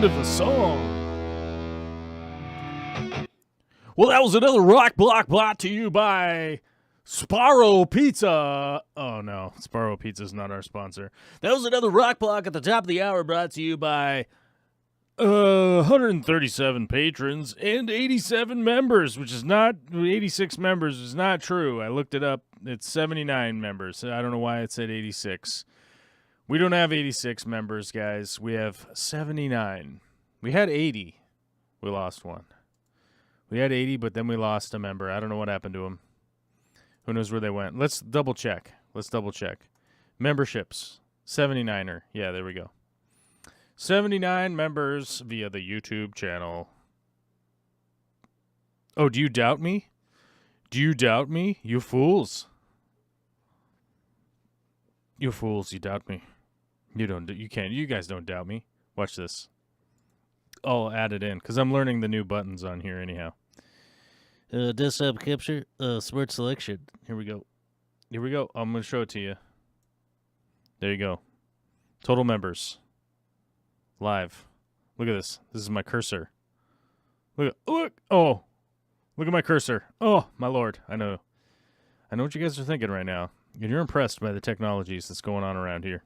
end of the song. Well, that was another Rock Block brought to you by Sparrow Pizza. Oh, no. Sparrow Pizza is not our sponsor. That was another Rock Block at the top of the hour brought to you by 137 patrons and 87 members, which is not 86 members is not true. I looked it up. It's 79 members. I don't know why it said 86. We don't have 86 members, guys. We have 79. We had 80. We lost one. We had 80, but then we lost a member. I don't know what happened to them. Who knows where they went? Let's double check. Memberships. 79er. Yeah, there we go. 79 members via the YouTube channel. Oh, do you doubt me? You fools. You fools, you doubt me. You can't. You guys don't doubt me. Watch this. I'll add it in because I'm learning the new buttons on here anyhow. Desktop capture, smart selection. Here we go. I'm going to show it to you. There you go. Total members. Live. Look at this. This is my cursor. Look. Oh. Look at my cursor. Oh, my Lord. I know what you guys are thinking right now. And you're impressed by the technologies that's going on around here.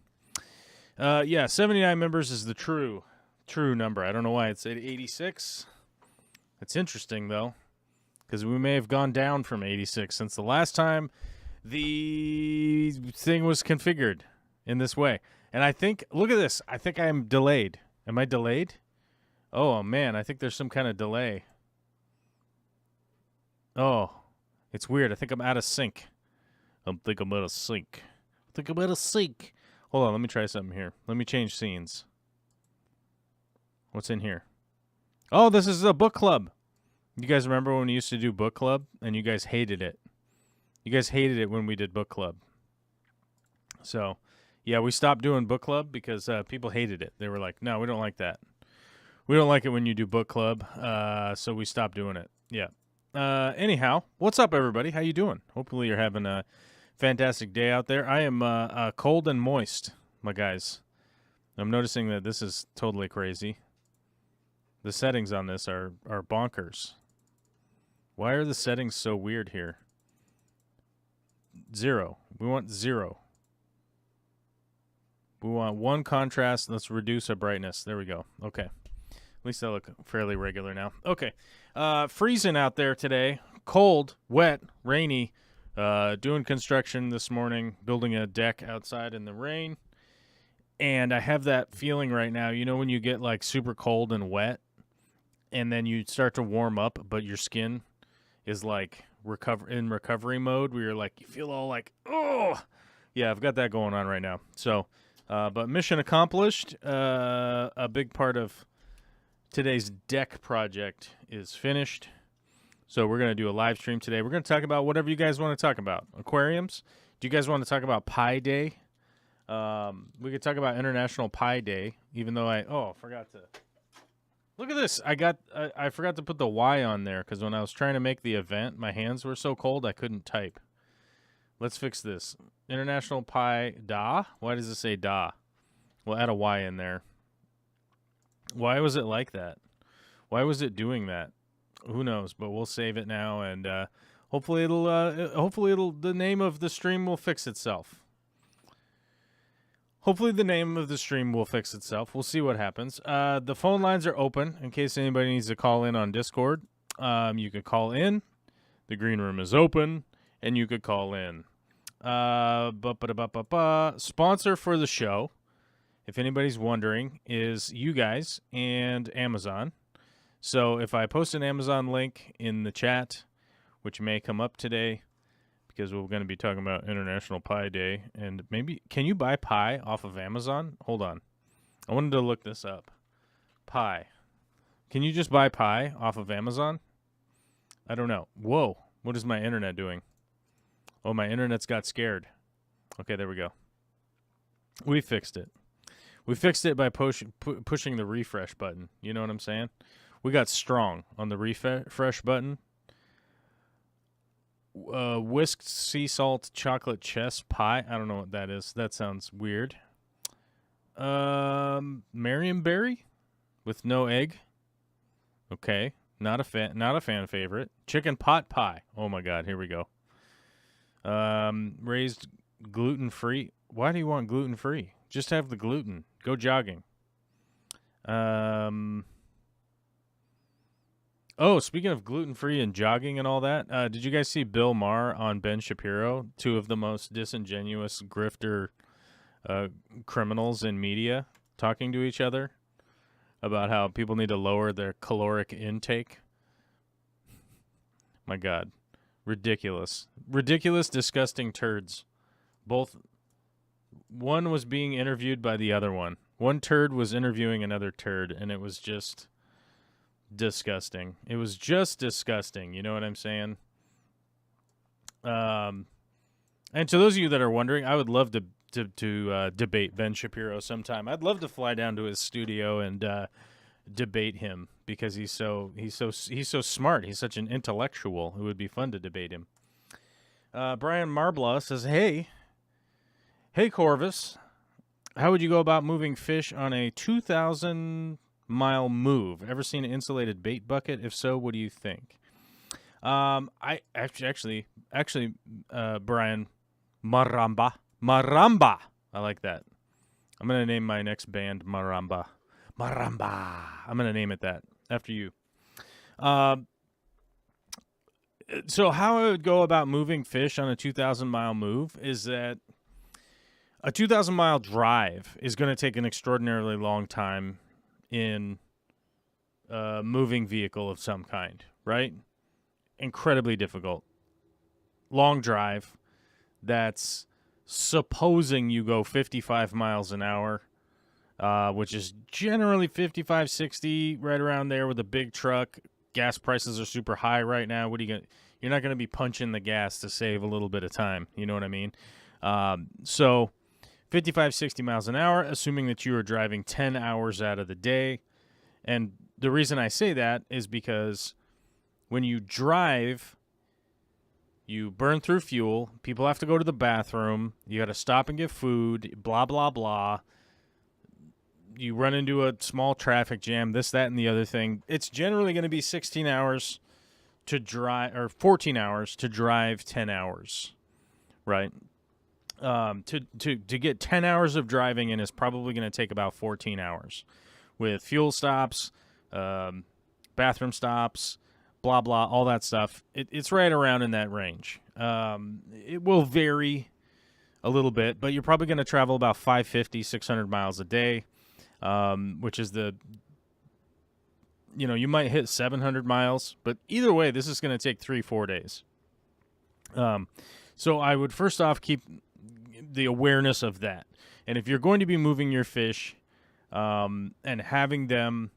Yeah, 79 members is the true number. I don't know why it's at 86. It's interesting, though, because we may have gone down from 86 since the last time the thing was configured in this way. And I think, look at this. I think I'm delayed. Am I delayed? Oh, man, I think there's some kind of delay. Oh, it's weird. I think I'm out of sync. Hold on, let me try something here. Let me change scenes. What's in here? Oh, this is a book club. You guys remember when we used to do book club and you guys hated it? You guys hated it when we did book club. So, yeah, we stopped doing book club because people hated it. They were like, no, we don't like that. We don't like it when you do book club, so we stopped doing it. Yeah. Anyhow, what's up, everybody? How you doing? Hopefully you're having a fantastic day out there. I am cold and moist, my guys. I'm noticing that this is totally crazy. The settings on this are bonkers. Why are the settings so weird here? 0. We want 0. We want 1 contrast. Let's reduce our brightness. There we go. Okay. At least I look fairly regular now. Okay. Freezing out there today. Cold, wet, rainy. Doing construction this morning, building a deck outside in the rain. And I have that feeling right now, you know when you get like super cold and wet and then you start to warm up, but your skin is like in recovery mode where you're like, you feel all like, oh, yeah, I've got that going on right now. So, but mission accomplished. A big part of today's deck project is finished. So we're going to do a live stream today. We're going to talk about whatever you guys want to talk about. Aquariums. Do you guys want to talk about Pi Day? We could talk about International Pi Day, even though I forgot to. Look at this. I forgot to put the Y on there because when I was trying to make the event, my hands were so cold I couldn't type. Let's fix this. International Pi Da? Why does it say Da? We'll add a Y in there. Why was it like that? Why was it doing that? Who knows? But we'll save it now, and hopefully the name of the stream will fix itself. Hopefully the name of the stream will fix itself. We'll see what happens. The phone lines are open in case anybody needs to call in on Discord. You could call in. The green room is open, and you could call in. Sponsor for the show, if anybody's wondering, is you guys and Amazon. So if I post an Amazon link in the chat, which may come up today, because we're going to be talking about International Pi Day, and maybe, can you buy pie off of Amazon? Hold on. I wanted to look this up. Pie. Can you just buy pie off of Amazon? I don't know. Whoa. What is my internet doing? Oh, my internet's got scared. Okay, there we go. We fixed it. We fixed it by pushing the refresh button. You know what I'm saying? We got strong on the refresh button. Whisked sea salt chocolate chess pie. I don't know what that is. That sounds weird. Marionberry with no egg. Okay, not a fan favorite. Chicken pot pie. Oh my God, here we go. Raised gluten-free. Why do you want gluten-free? Just have the gluten. Go jogging. Oh, speaking of gluten-free and jogging and all that, did you guys see Bill Maher on Ben Shapiro? Two of the most disingenuous grifter criminals in media talking to each other about how people need to lower their caloric intake. My God. Ridiculous. Ridiculous, disgusting turds. Both. One was being interviewed by the other one. One turd was interviewing another turd, and it was just disgusting. It was just disgusting. You know what I'm saying? And to those of you that are wondering, I would love to debate Ben Shapiro sometime. I'd love to fly down to his studio and debate him because he's so smart. He's such an intellectual. It would be fun to debate him. Brian Marbla says, Hey, Corvus, how would you go about moving fish on a 2,000-mile move? Ever seen an insulated bait bucket? If so, what do you think? I actually, Brian Maramba. I like that. I'm going to name my next band Maramba. I'm going to name it that after you. So how I would go about moving fish on a 2,000-mile move is that a 2,000-mile drive is going to take an extraordinarily long time in a moving vehicle of some kind, right? Incredibly difficult. Long drive that's supposing you go 55 miles an hour, which is generally 55, 60, right around there with a big truck. Gas prices are super high right now. What are you going to... You're not going to be punching the gas to save a little bit of time. You know what I mean? So 55, 60 miles an hour, assuming that you are driving 10 hours out of the day. And the reason I say that is because when you drive, you burn through fuel. People have to go to the bathroom. You got to stop and get food, blah, blah, blah. You run into a small traffic jam, this, that, and the other thing. It's generally going to be 16 hours to drive, or 14 hours to drive 10 hours, right? To get 10 hours of driving in is probably going to take about 14 hours with fuel stops, bathroom stops, blah, blah, all that stuff. It's right around in that range. It will vary a little bit, but you're probably going to travel about 550, 600 miles a day, which is you might hit 700 miles, but either way, this is going to take 3-4 days. So I would first off keep the awareness of that. And if you're going to be moving your fish and having them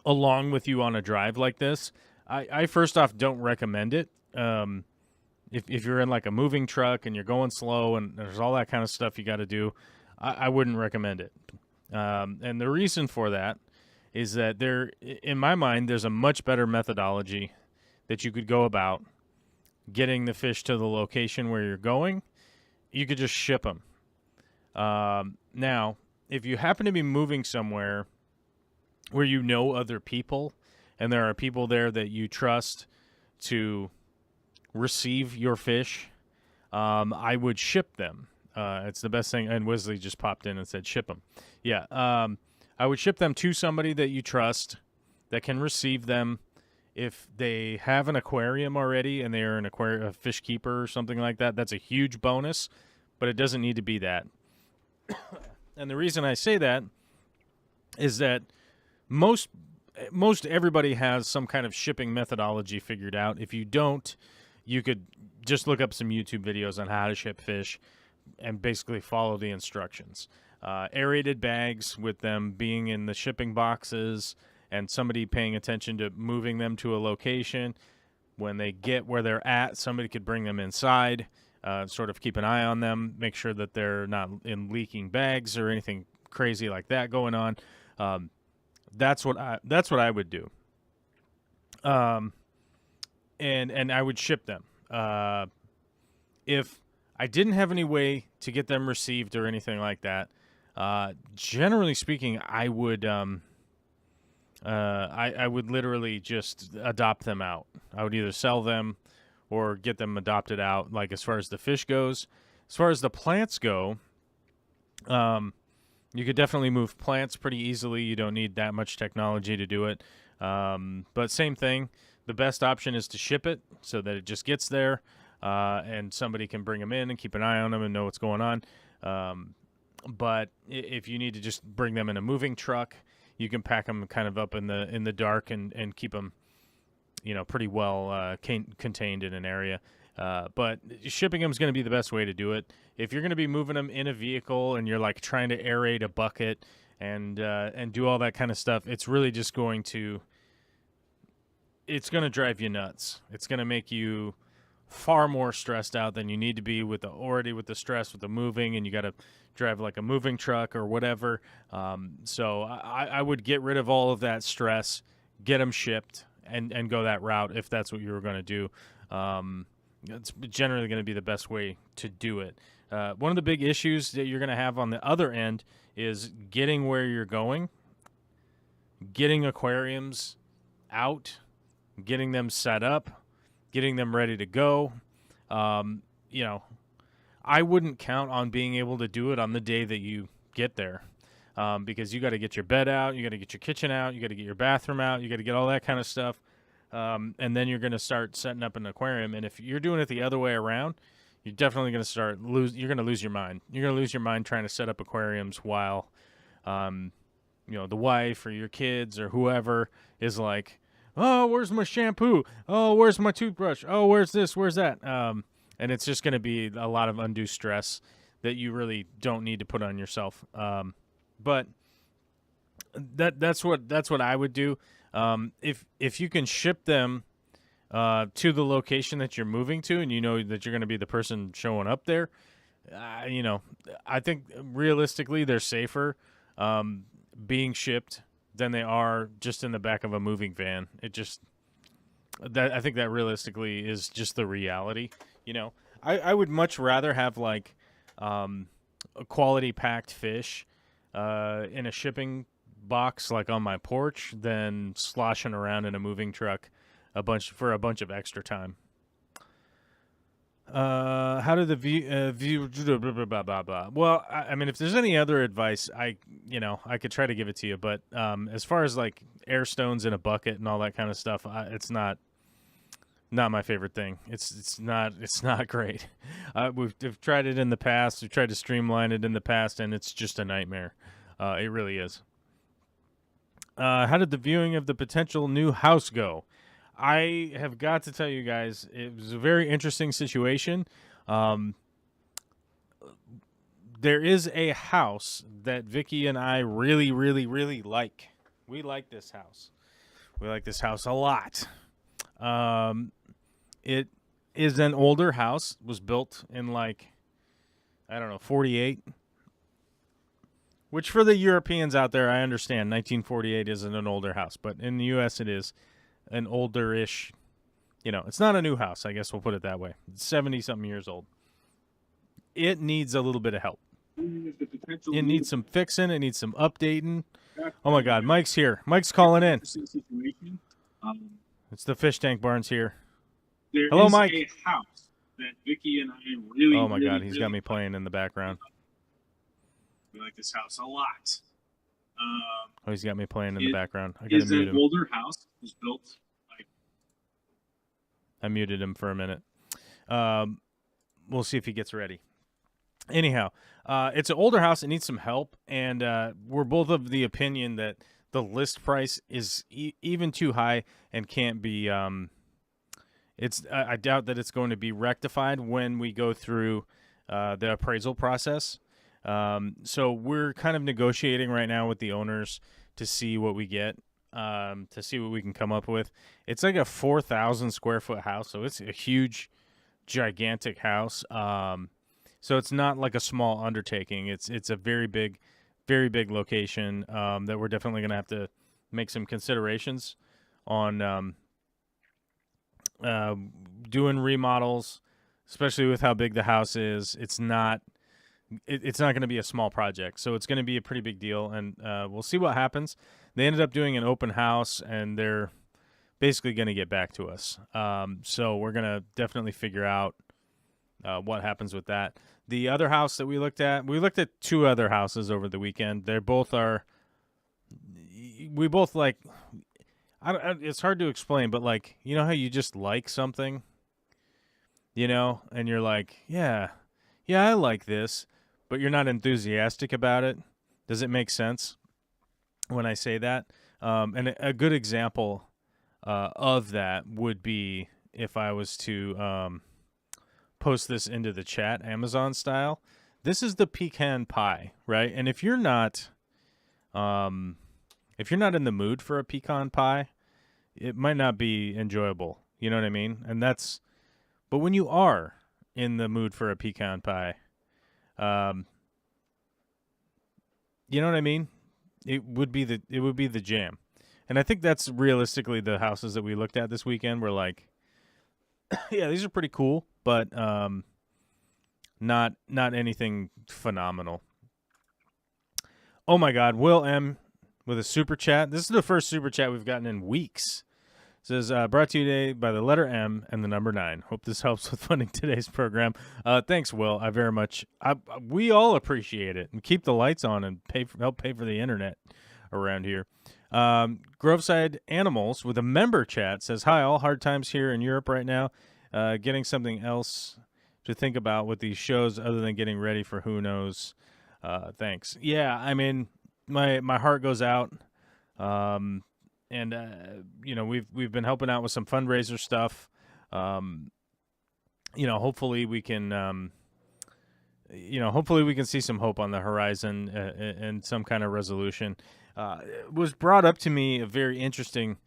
along with you on a drive like this, I first off don't recommend it. If you're in like a moving truck and you're going slow and there's all that kind of stuff you got to do, I wouldn't recommend it. And the reason for that is that in my mind, there's a much better methodology that you could go about getting the fish to the location where you're going. You could just ship them. Now, if you happen to be moving somewhere where you know other people and there are people there that you trust to receive your fish, I would ship them. It's the best thing. And Wesley just popped in and said, ship them. Yeah. I would ship them to somebody that you trust that can receive them. If they have an aquarium already and they're a fish keeper or something like that, that's a huge bonus, but it doesn't need to be that. And the reason I say that is that most everybody has some kind of shipping methodology figured out. If you don't, you could just look up some YouTube videos on how to ship fish and basically follow the instructions. Aerated bags with them being in the shipping boxes and somebody paying attention to moving them to a location. When they get where they're at, somebody could bring them inside, sort of keep an eye on them, make sure that they're not in leaking bags or anything crazy like that going on. That's what I would do. And I would ship them. If I didn't have any way to get them received or anything like that, generally speaking, I would I would literally just adopt them out. I would either sell them or get them adopted out. Like as far as the fish goes, as far as the plants go, you could definitely move plants pretty easily. You don't need that much technology to do it. But same thing. The best option is to ship it so that it just gets there, and somebody can bring them in and keep an eye on them and know what's going on. But if you need to just bring them in a moving truck, you can pack them kind of up in the dark and keep them, pretty well contained in an area. But shipping them is going to be the best way to do it. If you're going to be moving them in a vehicle and you're like trying to aerate a bucket and do all that kind of stuff, it's really just it's going to drive you nuts. It's going to make you far more stressed out than you need to be with the stress with the moving, and you got to drive like a moving truck or whatever. So I would get rid of all of that stress, get them shipped, and go that route if that's what you were going to do. It's generally going to be the best way to do it. One of the big issues that you're going to have on the other end is getting where you're going, getting aquariums out, getting them set up, getting them ready to go. I wouldn't count on being able to do it on the day that you get there, because you got to get your bed out, you got to get your kitchen out, you got to get your bathroom out, you got to get all that kind of stuff. And then you're going to start setting up an aquarium. And if you're doing it the other way around, you're definitely going to you're going to lose your mind. You're going to lose your mind trying to set up aquariums while, the wife or your kids or whoever is like, oh, where's my shampoo? Oh, where's my toothbrush? Oh, where's this? Where's that? And it's just going to be a lot of undue stress that you really don't need to put on yourself. But that's what I would do. If you can ship them to the location that you're moving to, and you know that you're going to be the person showing up there, I think realistically they're safer being shipped than they are just in the back of a moving van. I think that realistically is just the reality. I would much rather have like a quality packed fish in a shipping box like on my porch than sloshing around in a moving truck for a bunch of extra time. How did the view blah, blah, blah. Well, I mean, if there's any other advice, I could try to give it to you, but as far as like air stones in a bucket and all that kind of stuff, it's not my favorite thing. It's not great. We've tried it in the past. We've tried to streamline it in the past, and it's just a nightmare. It really is. How did the viewing of the potential new house go? I have got to tell you guys, it was a very interesting situation. There is a house that Vicky and I really, really, really like. We like this house. We like this house a lot. It is an older house. It was built in 48. Which for the Europeans out there, I understand 1948 isn't an older house, but in the U.S. it is an older-ish, it's not a new house, I guess we'll put it that way. It's 70-something years old. It needs a little bit of help. It needs some fixing. It needs some updating. Oh, my God. Mike's here. Mike's calling in. It's the fish tank Barnes here. Hello, Mike. There is a house that Vicky and I really, oh, my really, God. He's really got me playing in the background. We like this house a lot. Oh, he's got me playing in the background. I gotta mute him. It's an older house. It was built I muted him for a minute. We'll see if he gets ready. Anyhow, it's an older house. It needs some help, and we're both of the opinion that the list price is even too high and can't be. I doubt that it's going to be rectified when we go through the appraisal process. So we're kind of negotiating right now with the owners to see what we get, to see what we can come up with. It's like a 4,000 square foot house, so it's a huge, gigantic house. So it's not like a small undertaking. It's a very big location that we're definitely going to have to make some considerations on doing remodels, especially with how big the house is. It's not it's not going to be a small project, so it's going to be a pretty big deal, and we'll see what happens. They ended up doing an open house, and they're basically going to get back to us. So we're going to definitely figure out what happens with that. The other house that we looked at 2 other houses over the weekend. They're both are, we both like, it's hard to explain, but like, you know how you just like something, and you're like, yeah, I like this, but you're not enthusiastic about it. Does it make sense when I say that? And a good example of that would be if I was to post this into the chat, Amazon style. This is the pecan pie, right? And if you're not in the mood for a pecan pie, it might not be enjoyable. You know what I mean? But when you are in the mood for a pecan pie, you know what I mean? It would be the jam. And I think that's realistically the houses that we looked at this weekend were like, yeah, these are pretty cool, but not anything phenomenal. Oh my God, Will M with a super chat. This is the first super chat we've gotten in weeks. It says, brought to you today by the letter M and the number 9. Hope this helps with funding today's program. Thanks, Will. I very much. We all appreciate it. And keep the lights on and help pay for the internet around here. Groveside Animals with a member chat says, hi, all hard times here in Europe right now. Getting something else to think about with these shows other than getting ready for who knows. Thanks. Yeah, I mean, my heart goes out. And we've been helping out with some fundraiser stuff. Hopefully we can see some hope on the horizon and some kind of resolution. It was brought up to me a very interesting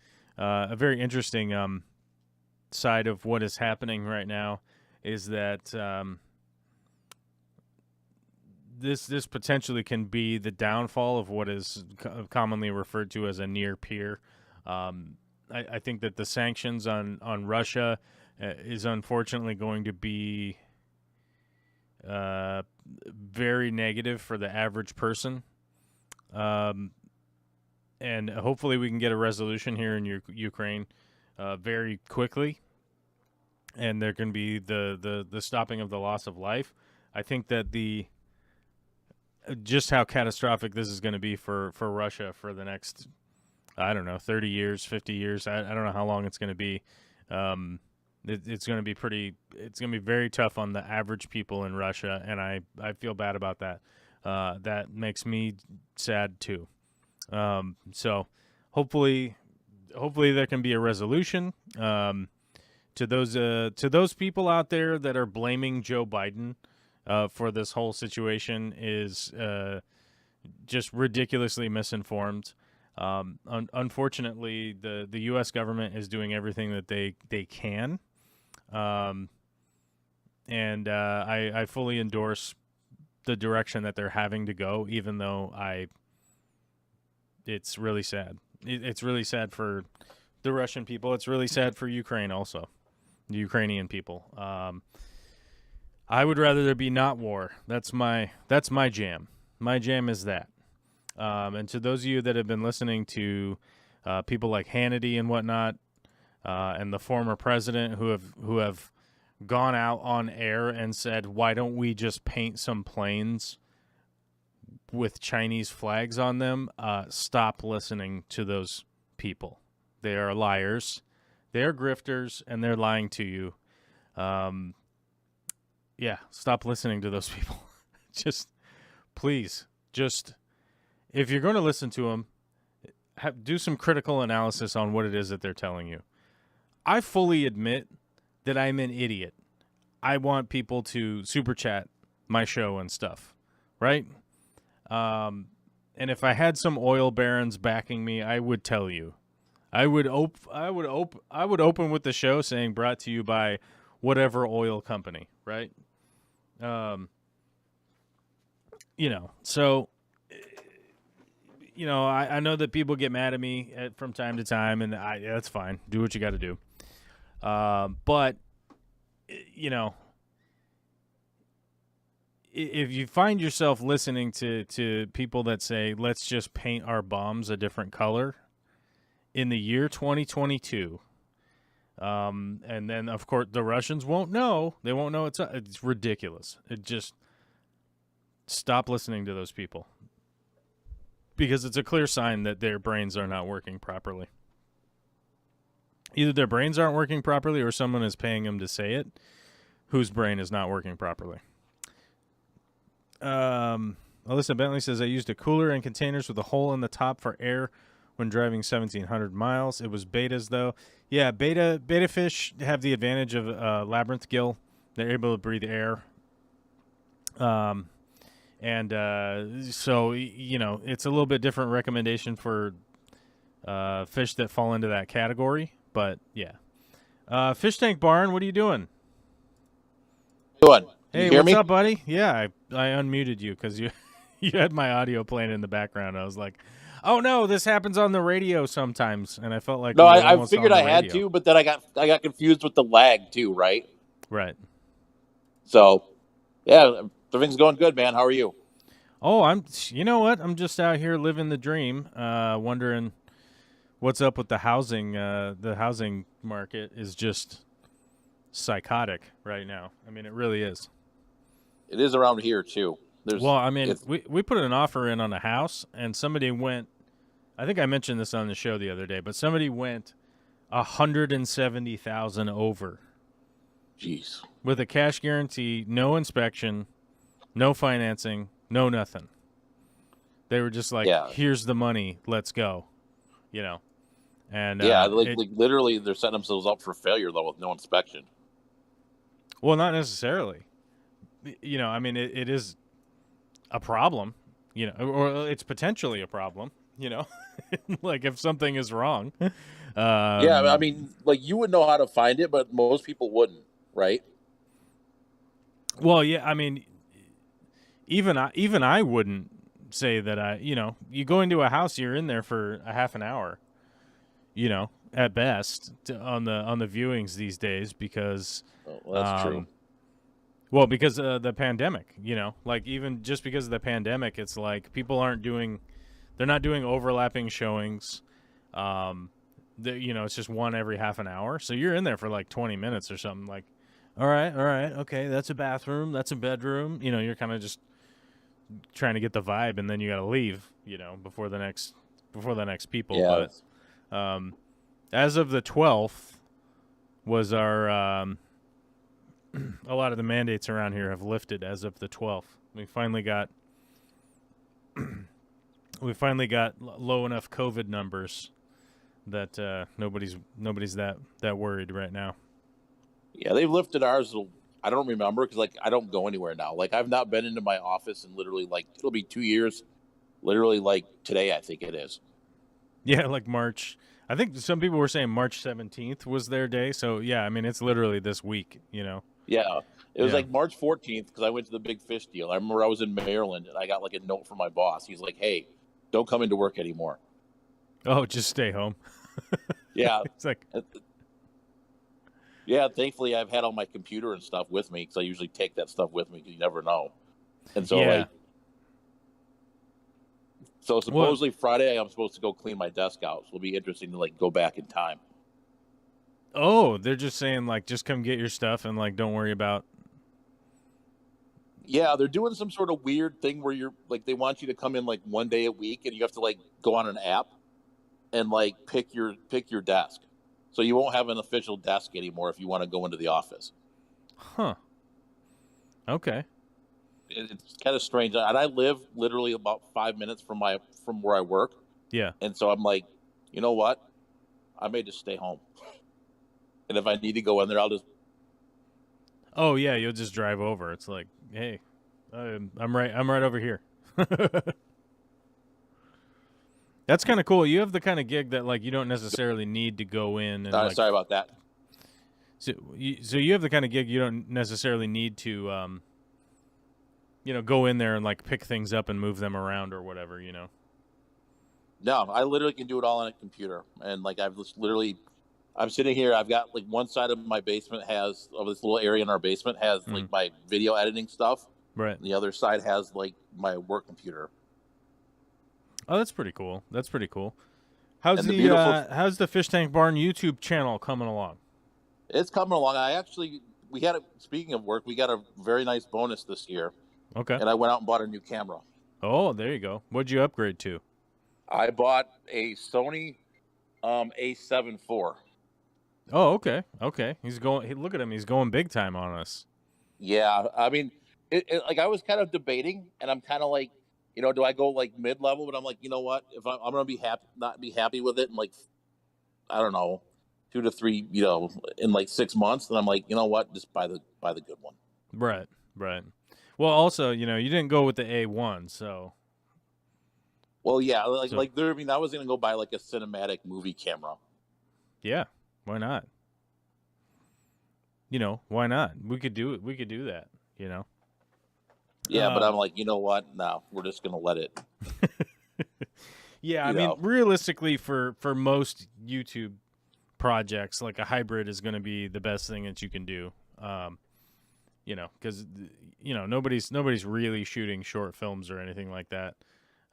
side of what is happening right now is that this potentially can be the downfall of what is commonly referred to as a near peer. I think that the sanctions on Russia is unfortunately going to be very negative for the average person. And hopefully we can get a resolution here in Ukraine very quickly. And there can be the stopping of the loss of life. I think that just how catastrophic this is going to be for Russia for the next, 30 years, 50 years. I don't know how long it's going to be. It's going to be it's going to be very tough on the average people in Russia. And I feel bad about that. That makes me sad too. So hopefully there can be a resolution. To those people out there that are blaming Joe Biden for this whole situation is just ridiculously misinformed. Unfortunately, the U.S. government is doing everything that they can, and I fully endorse the direction that they're having to go, even though it's really sad. It's really sad for the Russian people. It's really sad for Ukraine also, the Ukrainian people. I would rather there be not war. That's my jam. My jam is that. And to those of you that have been listening to people like Hannity and whatnot, and the former president who have gone out on air and said, why don't we just paint some planes with Chinese flags on them? Stop listening to those people. They are liars. They are grifters, and they're lying to you. Yeah, stop listening to those people. Please, if you're going to listen to them, do some critical analysis on what it is that they're telling you. I fully admit that I'm an idiot. I want people to super chat my show and stuff, right? And if I had some oil barons backing me, I would tell you. I would open with the show saying brought to you by whatever oil company, right? So, I know that people get mad at me from time to time, and that's fine. Do what you got to do. But, if you find yourself listening to people that say, let's just paint our bombs a different color in the year 2022, and then, of course, the Russians won't know. They won't know it's ridiculous. It just stop listening to those people because it's a clear sign that their brains are not working properly. Either their brains aren't working properly or someone is paying them to say it whose brain is not working properly. Alyssa Bentley says, I used a cooler and containers with a hole in the top for air when driving 1,700 miles. It was betas, though. Yeah, beta fish have the advantage of labyrinth gill. They're able to breathe air. So, it's a little bit different recommendation for fish that fall into that category. But, yeah. Fish Tank Barn, what are you doing? Hey, what's up, buddy? Yeah, I unmuted you because you had my audio playing in the background. I was like, oh no, this happens on the radio sometimes, and I felt like I figured I had to, but then I got confused with the lag too, right? Right. So, yeah, everything's going good, man. How are you? Oh, you know what? I'm just out here living the dream, wondering what's up with the housing. The housing market is just psychotic right now. I mean, it really is. It is around here too. We put an offer in on a house, and somebody went. I think I mentioned this on the show the other day, but somebody went $170,000 over. Jeez. With a cash guarantee, no inspection, no financing, no nothing. They were just like, here's the money, let's go. And literally, they're setting themselves up for failure though with no inspection. Well, not necessarily. I mean, it is a problem, or it's potentially a problem, like if something is wrong. I mean, like you would know how to find it, but most people wouldn't, right? Well, yeah, I mean, even I wouldn't say that you go into a house, you're in there for a half an hour, at best on the viewings these days because that's true. Well, because of the pandemic, like even just because of the pandemic, it's like people they're not doing overlapping showings. It's just one every half an hour. So you're in there for like 20 minutes or something. Like, all right, okay, that's a bathroom, that's a bedroom. You're kind of just trying to get the vibe, and then you got to leave. Before the next people. Yeah. But as of the 12th was our. A lot of the mandates around here have lifted as of the 12th. We finally got low enough COVID numbers that nobody's that worried right now. Yeah, they've lifted ours. I don't remember because I don't go anywhere now. Like I've not been into my office in literally it'll be 2 years. Literally today, I think it is. Yeah, like March. I think some people were saying March 17th was their day. So yeah, I mean it's literally this week. Yeah, it was like March 14th because I went to the big fish deal. I remember I was in Maryland and I got a note from my boss. He's like, "Hey, don't come into work anymore." Oh, just stay home. Yeah, it's like. Yeah, thankfully I've had all my computer and stuff with me because I usually take that stuff with me because you never know. And so supposedly Friday I'm supposed to go clean my desk out. So it'll be interesting to go back in time. Oh, they're just saying just come get your stuff and don't worry about. Yeah, they're doing some sort of weird thing where you're they want you to come in one day a week and you have to go on an app and pick your desk. So you won't have an official desk anymore if you want to go into the office. Huh. Okay. It's kind of strange. And I live literally about 5 minutes from where I work. Yeah. And so I'm like, you know what? I may just stay home. And if I need to go in there, I'll just. Oh yeah, you'll just drive over. It's like, hey, I'm right over here. That's kind of cool. You have the kind of gig that you don't necessarily need to go in. And sorry about that. So you have the kind of gig you don't necessarily need to, go in there and pick things up and move them around or whatever. No, I literally can do it all on a computer, and I'm sitting here. I've got one side of my basement this little area in our basement has my video editing stuff, Right. The other side has like my work computer. Oh, that's pretty cool. That's pretty cool. How's And the the beautiful, how's the Fish Tank Barn YouTube channel coming along? it's coming along. We had speaking of work, we got a very nice bonus this year, Okay. and I went out and bought a new camera. Oh, there you go. What'd you upgrade to? I bought a Sony A7 IV. Oh, okay. Okay. He's going. Hey, look at him. He's going big time on us. Yeah, I mean, like I was kind of debating, and I'm kind of like, do I go like mid level? But I'm like, you know what? If I'm gonna be not be happy with it, in like, I don't know, 2 to 3, in like 6 months, then I'm like, you know what? Just buy the good one. Right. Right. Well, also, you didn't go with the A1, so. Well, yeah, I mean, I was gonna go buy like a cinematic movie camera. Yeah. Why not? Why not? We could do it. We could do that. Yeah, but I'm like, you know what? No, we're just gonna let it. Yeah, I mean, realistically, for most YouTube projects, like a hybrid is going to be the best thing that you can do. Because nobody's really shooting short films or anything like that.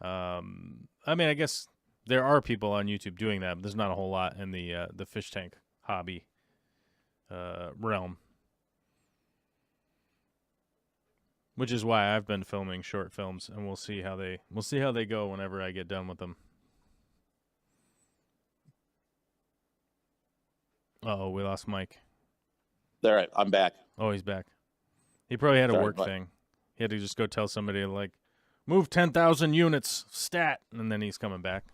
I mean, I guess there are people on YouTube doing that, but there's not a whole lot in the fish tank hobby realm. Which is why I've been filming short films, and we'll see how they go whenever I get done with them. Uh-oh, we lost Mike. All right, I'm back. Oh, he's back. He probably had a Sorry, work but- thing. He had to just go tell somebody, like, move 10,000 units, stat, and then he's coming back.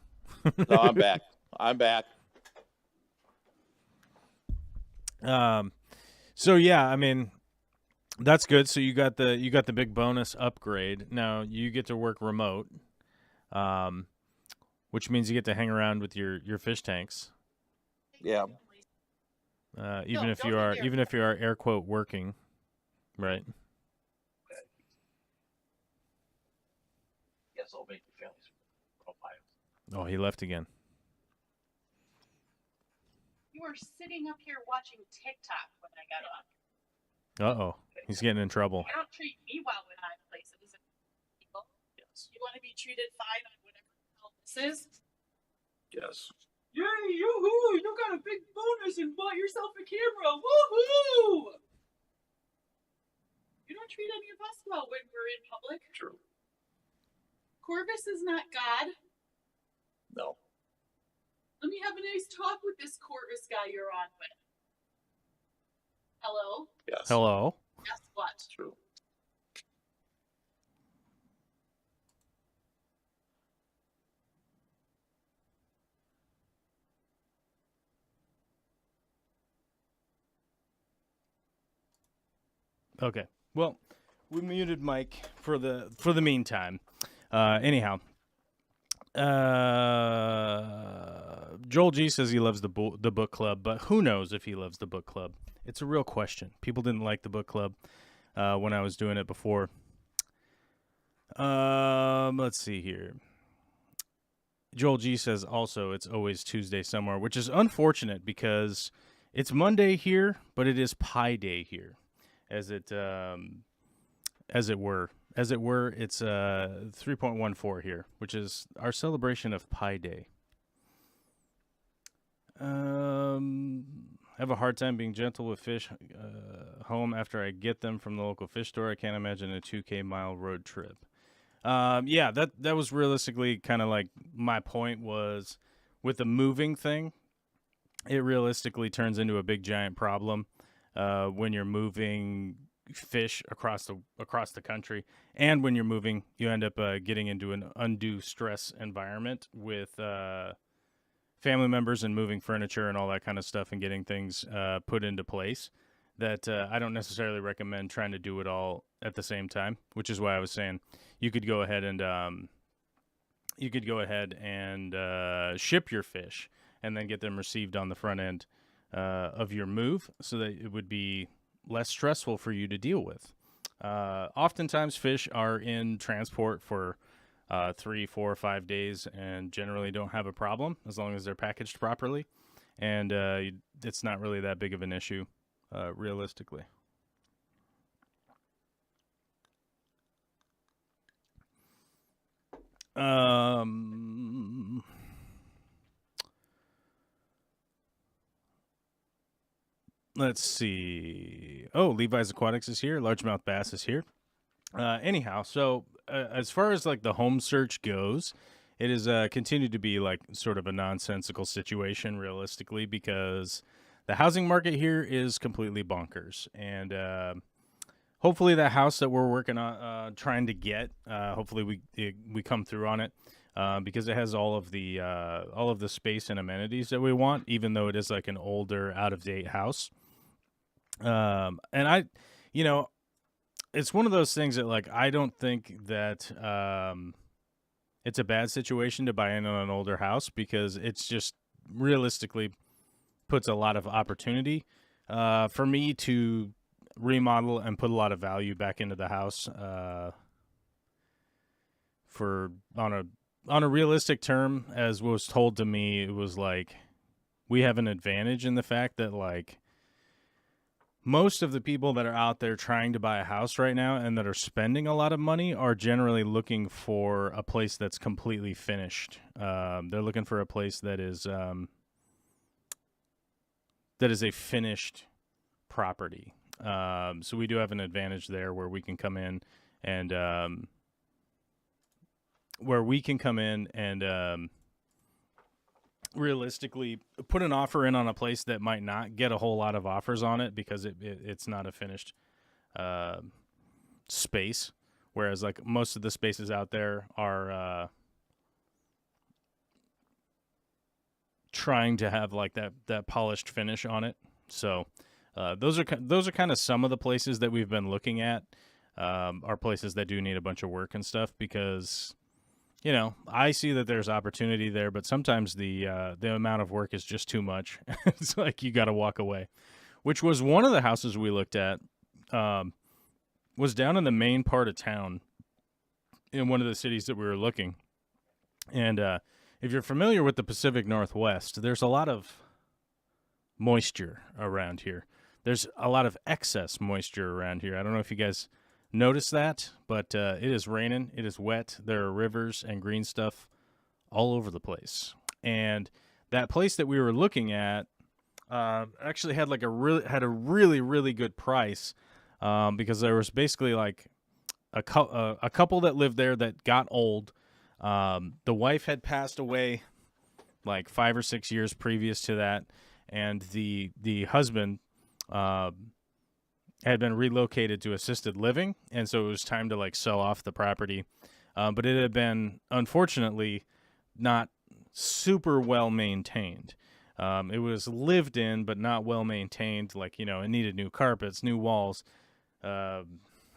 No, I'm back. I'm back. So yeah, I mean, that's good. So you got the big bonus upgrade. Now you get to work remote, which means you get to hang around with your fish tanks. Yeah. Even if you are air quote working, right? Yes, I'll make your families. Oh, he left again. You were sitting up here watching TikTok when I got on. Uh-oh, he's getting in trouble. You don't treat me well when I'm places. People. Yes. You want to be treated fine on whatever the hell this is? Yes. Yay, yoo-hoo! You got a big bonus and bought yourself a camera! Woohoo! You don't treat any of us well when we're in public. True. Corvus is not God. No. Let me have a nice talk with this Corvus guy you're on with. Hello? Yes. Hello. Guess what? True. Okay. Well, we muted Mike for the meantime. Anyhow, Joel G says he loves the book club, but who knows if he loves the book club? It's a real question. People didn't like the book club when I was doing it before. Let's see here. Joel G says also it's always Tuesday somewhere, which is unfortunate because it's Monday here, but it is Pi Day here, as it were. It's 3.14 here, which is our celebration of Pi Day. I have a hard time being gentle with fish home after I get them from the local fish store. I can't imagine a 2K mile road trip. Yeah, that was realistically kind of like my point was with the moving thing. It realistically turns into a big giant problem when you're moving fish across the country, and when you're moving, you end up getting into an undue stress environment with family members and moving furniture and all that kind of stuff and getting things put into place. That I don't necessarily recommend trying to do it all at the same time, which is why I was saying you could go ahead and ship your fish and then get them received on the front end of your move, so that it would be less stressful for you to deal with. Oftentimes, fish are in transport for 3, 4, or 5 days and generally don't have a problem as long as they're packaged properly, and it's not really that big of an issue. Realistically. Let's see. Oh, Levi's Aquatics is here. Largemouth bass is here. Anyhow, so as far as like the home search goes, it has continued to be like sort of a nonsensical situation, realistically, because the housing market here is completely bonkers, and hopefully that house that we're working on, trying to get, hopefully we come through on it, because it has all of the space and amenities that we want, even though it is like an older, out of date house. And I, you know, it's one of those things that like I don't think that it's a bad situation to buy in on an older house, because it's just realistically puts a lot of opportunity for me to remodel and put a lot of value back into the house for on a realistic term. As was told to me, it was like we have an advantage in the fact that like most of the people that are out there trying to buy a house right now and that are spending a lot of money are generally looking for a place that's completely finished. They're looking for a place that is a finished property. So we do have an advantage there where we can come in and realistically put an offer in on a place that might not get a whole lot of offers on it because it's not a finished space, whereas like most of the spaces out there are trying to have like that polished finish on it. So those are kind of some of the places that we've been looking at, are places that do need a bunch of work and stuff, because you know, I see that there's opportunity there, but sometimes the amount of work is just too much. It's like you got to walk away, which was one of the houses we looked at, was down in the main part of town in one of the cities that we were looking. And if you're familiar with the Pacific Northwest, there's a lot of moisture around here. There's a lot of excess moisture around here. I don't know if you guys notice that, but it is raining, it is wet, there are rivers and green stuff all over the place. And that place that we were looking at actually had like a really good price, because there was basically like a couple that lived there that got old. The wife had passed away like 5 or 6 years previous to that, and the husband had been relocated to assisted living, and so it was time to like sell off the property. But it had been, unfortunately, not super well maintained. It was lived in, but not well maintained. Like, you know, it needed new carpets, new walls, it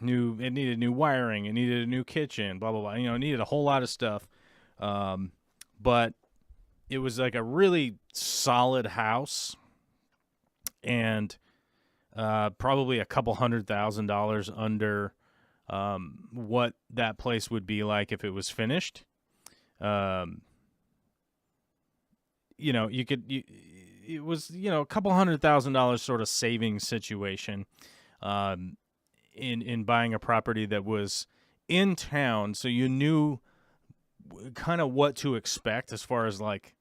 needed new wiring, it needed a new kitchen, blah, blah, blah. You know, it needed a whole lot of stuff. But it was like a really solid house, and probably a couple $100,000 under what that place would be like if it was finished. You know, it was, you know, a couple $100,000 sort of savings situation in buying a property that was in town, so you knew kind of what to expect as far as like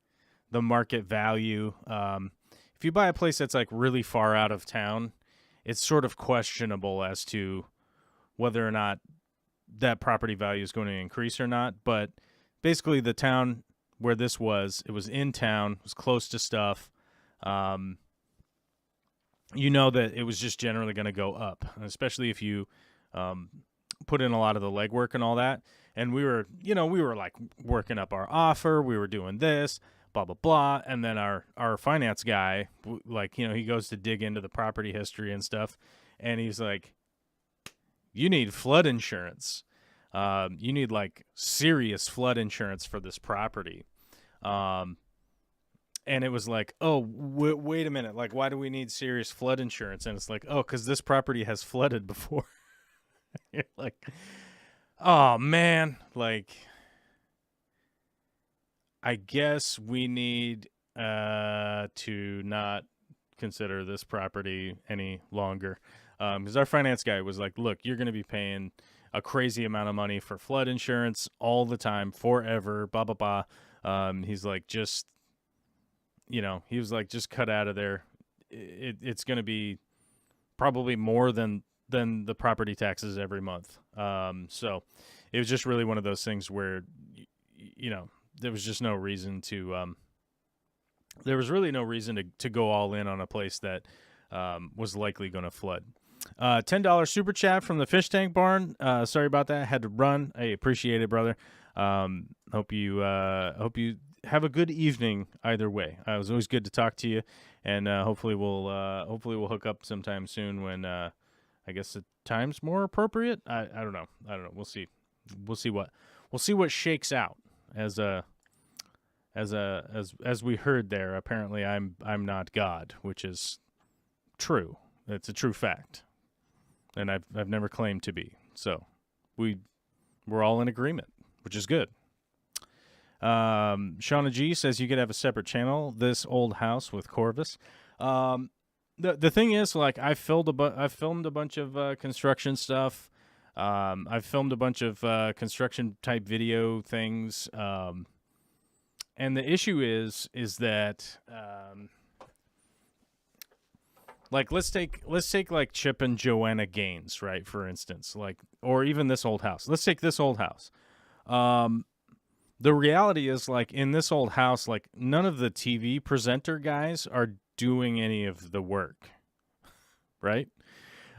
the market value. If you buy a place that's like really far out of town, it's sort of questionable as to whether or not that property value is going to increase or not. But basically the town where this was, it was in town, it was close to stuff. You know that it was just generally going to go up, especially if you put in a lot of the legwork and all that. And we were like working up our offer. We were doing this, blah, blah, blah. And then our finance guy, like, you know, he goes to dig into the property history and stuff. And he's like, you need flood insurance. You need like serious flood insurance for this property. And it was like, oh, wait a minute. Like, why do we need serious flood insurance? And it's like, oh, because this property has flooded before. You're like, oh, man. Like, I guess we need to not consider this property any longer. Because our finance guy was like, look, you're going to be paying a crazy amount of money for flood insurance all the time, forever, blah, blah, blah. He's like, just, he was like, just cut out of there. It's going to be probably more than the property taxes every month. So it was just really one of those things where, there was just no reason to, there was really no reason to go all in on a place that was likely going to flood. $10 super chat from the Fish Tank Barn. Sorry about that. Had to run. I appreciate it, brother. Hope you have a good evening either way. It was always good to talk to you, and hopefully we'll hook up sometime soon when I guess the time's more appropriate. I don't know. We'll see. We'll see what shakes out as we heard there. Apparently I'm not God, which is true. It's a true fact. And I've never claimed to be. So we're all in agreement, which is good. Shauna G says you could have a separate channel, This Old House with Corvus. The thing is, like, I've filmed a bunch of construction stuff. I've filmed a bunch of construction type video things. And the issue is that like let's take like Chip and Joanna Gaines, right, for instance, like, or even This Old House. Let's take This Old House. The reality is, like, in This Old House, like, none of the TV presenter guys are doing any of the work, right?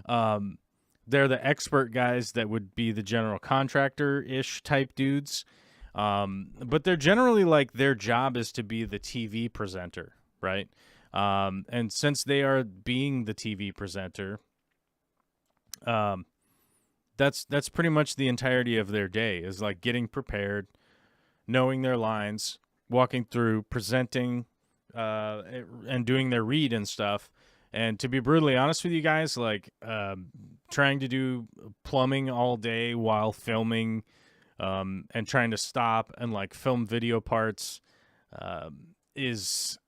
They're the expert guys that would be the general contractor-ish type dudes. But they're generally, like, their job is to be the TV presenter, right? And since they are being the TV presenter, that's pretty much the entirety of their day, is like getting prepared, knowing their lines, walking through, presenting, and doing their read and stuff. And to be brutally honest with you guys, like, trying to do plumbing all day while filming, and trying to stop and, like, film video parts, is,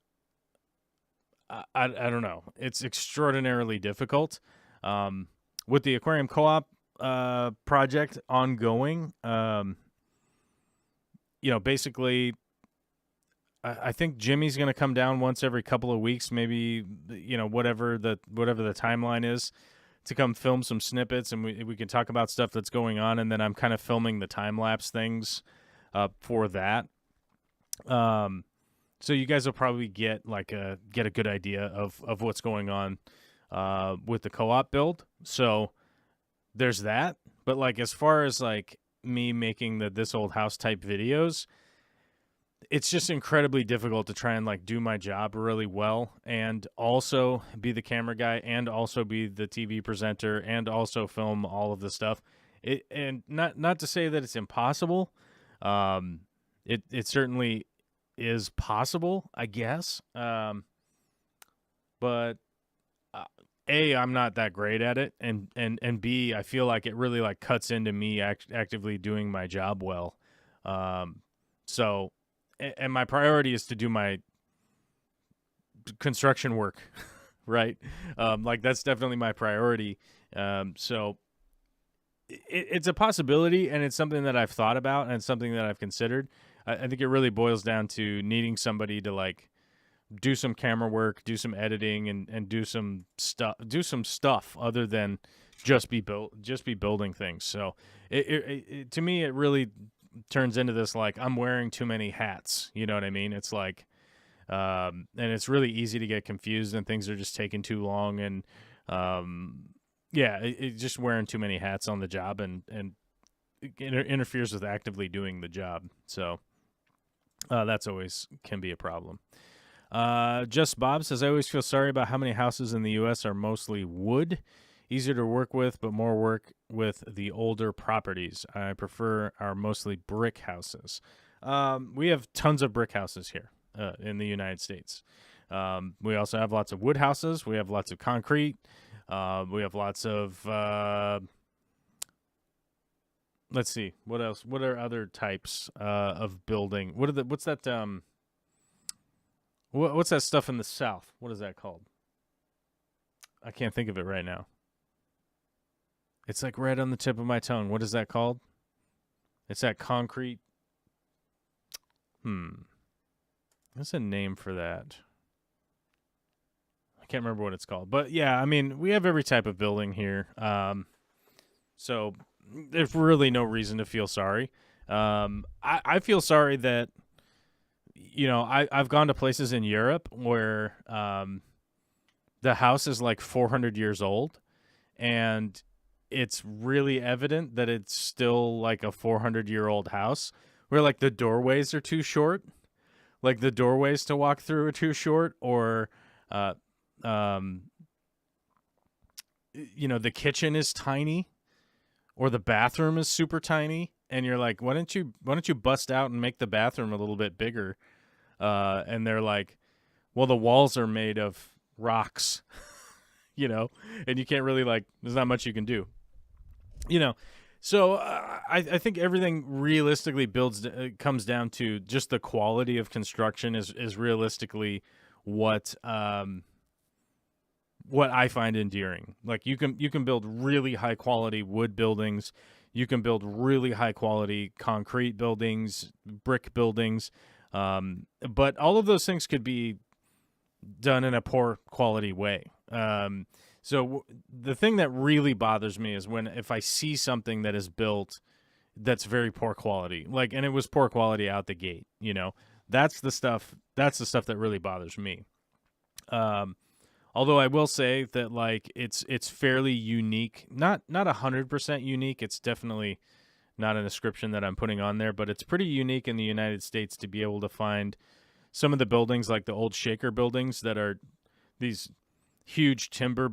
I don't know. It's extraordinarily difficult. With the aquarium co-op project ongoing, basically, I think Jimmy's going to come down once every couple of weeks, maybe, whatever the timeline is, to come film some snippets, and we can talk about stuff that's going on, and then I'm kind of filming the time-lapse things for that. So you guys will probably get a good idea of what's going on with the co-op build. So there's that. But, like, as far as, like, me making This Old House type videos, it's just incredibly difficult to try and, like, do my job really well and also be the camera guy and also be the TV presenter and also film all of the stuff. And not to say that it's impossible. It certainly is possible, I guess. But A, I'm not that great at it, and B, I feel like it really, like, cuts into me actively doing my job well. So, and my priority is to do my construction work, right? Like, that's definitely my priority. So it's a possibility, and it's something that I've thought about, and it's something that I've considered. I think it really boils down to needing somebody to, like, do some camera work, do some editing, and do some stuff other than just be building things. So it to me, it really turns into this, like, I'm wearing too many hats. You know what I mean? It's like, and it's really easy to get confused, and things are just taking too long, and it's just wearing too many hats on the job, and it interferes with actively doing the job. So that's always can be a problem. Just Bob says, I always feel sorry about how many houses in the U.S. are mostly wood. Easier to work with, but more work with the older properties. I prefer our mostly brick houses. We have tons of brick houses here in the United States. We also have lots of wood houses. We have lots of concrete. We have lots of... let's see. What else? What are other types of building? What's that... What's that stuff in the South? What is that called? I can't think of it right now. It's like right on the tip of my tongue. What is that called? It's that concrete. What's a name for that? I can't remember what it's called. But yeah, I mean, we have every type of building here. So there's really no reason to feel sorry. I feel sorry that, I've gone to places in Europe where the house is like 400 years old, and it's really evident that it's still like a 400-year-old house, where like the doorways are too short, like the doorways to walk through are too short, or the kitchen is tiny, or the bathroom is super tiny, and you're like, why don't you bust out and make the bathroom a little bit bigger? And they're like, well, the walls are made of rocks, and you can't really, there's not much you can do, So I think everything realistically comes down to just the quality of construction is realistically what I find endearing. Like you can build really high quality wood buildings, you can build really high quality concrete buildings, brick buildings, but all of those things could be done in a poor quality way. So the thing that really bothers me is if I see something that is built that's very poor quality, and it was poor quality out the gate, that's the stuff that really bothers me. Although I will say that it's fairly unique, not 100% unique. It's definitely not an description that I'm putting on there, but it's pretty unique in the United States to be able to find some of the buildings, like the old Shaker buildings, that are these huge timber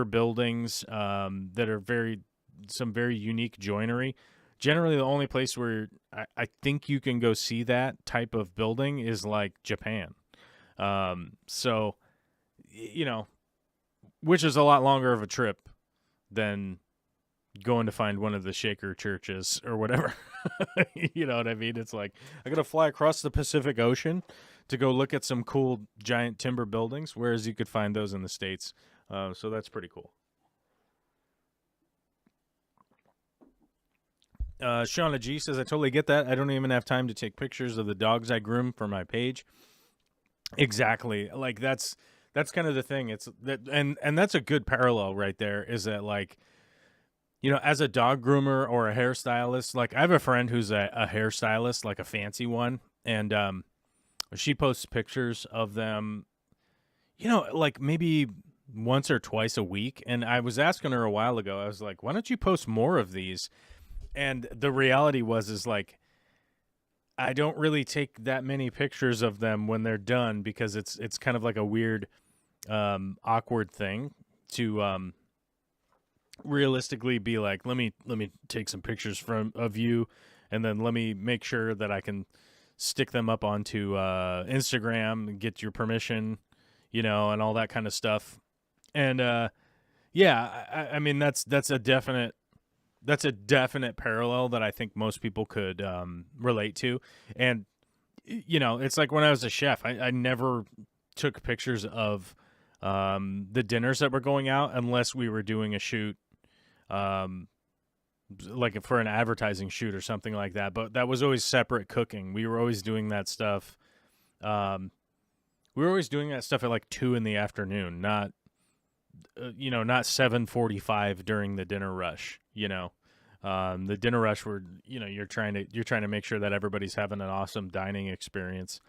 buildings that are some very unique joinery. Generally, the only place where I think you can go see that type of building is like Japan. So, which is a lot longer of a trip than going to find one of the Shaker churches or whatever. You know what I mean? It's like, I got to fly across the Pacific Ocean to go look at some cool giant timber buildings, whereas you could find those in the States. So that's pretty cool. Shauna G says, I totally get that. I don't even have time to take pictures of the dogs I groom for my page. Exactly. Like that's kind of the thing. It's that, and that's a good parallel right there, is that as a dog groomer or a hairstylist, I have a friend who's a hairstylist, like a fancy one, and she posts pictures of them, maybe once or twice a week. And I was asking her a while ago, I was like, why don't you post more of these? And the reality is I don't really take that many pictures of them when they're done, because it's kind of like a weird, awkward thing to realistically be like, let me take some pictures of you, and then let me make sure that I can stick them up onto Instagram and get your permission, and all that kind of stuff. And I mean that's a definite parallel that I think most people could relate to. And it's like when I was a chef, I never took pictures of the dinners that were going out unless we were doing a shoot, like for an advertising shoot or something like that. But that was always separate cooking. We were always doing that stuff. We were always doing that stuff at like 2 p.m, not 7:45 during the dinner rush. The dinner rush where you're trying to make sure that everybody's having an awesome dining experience,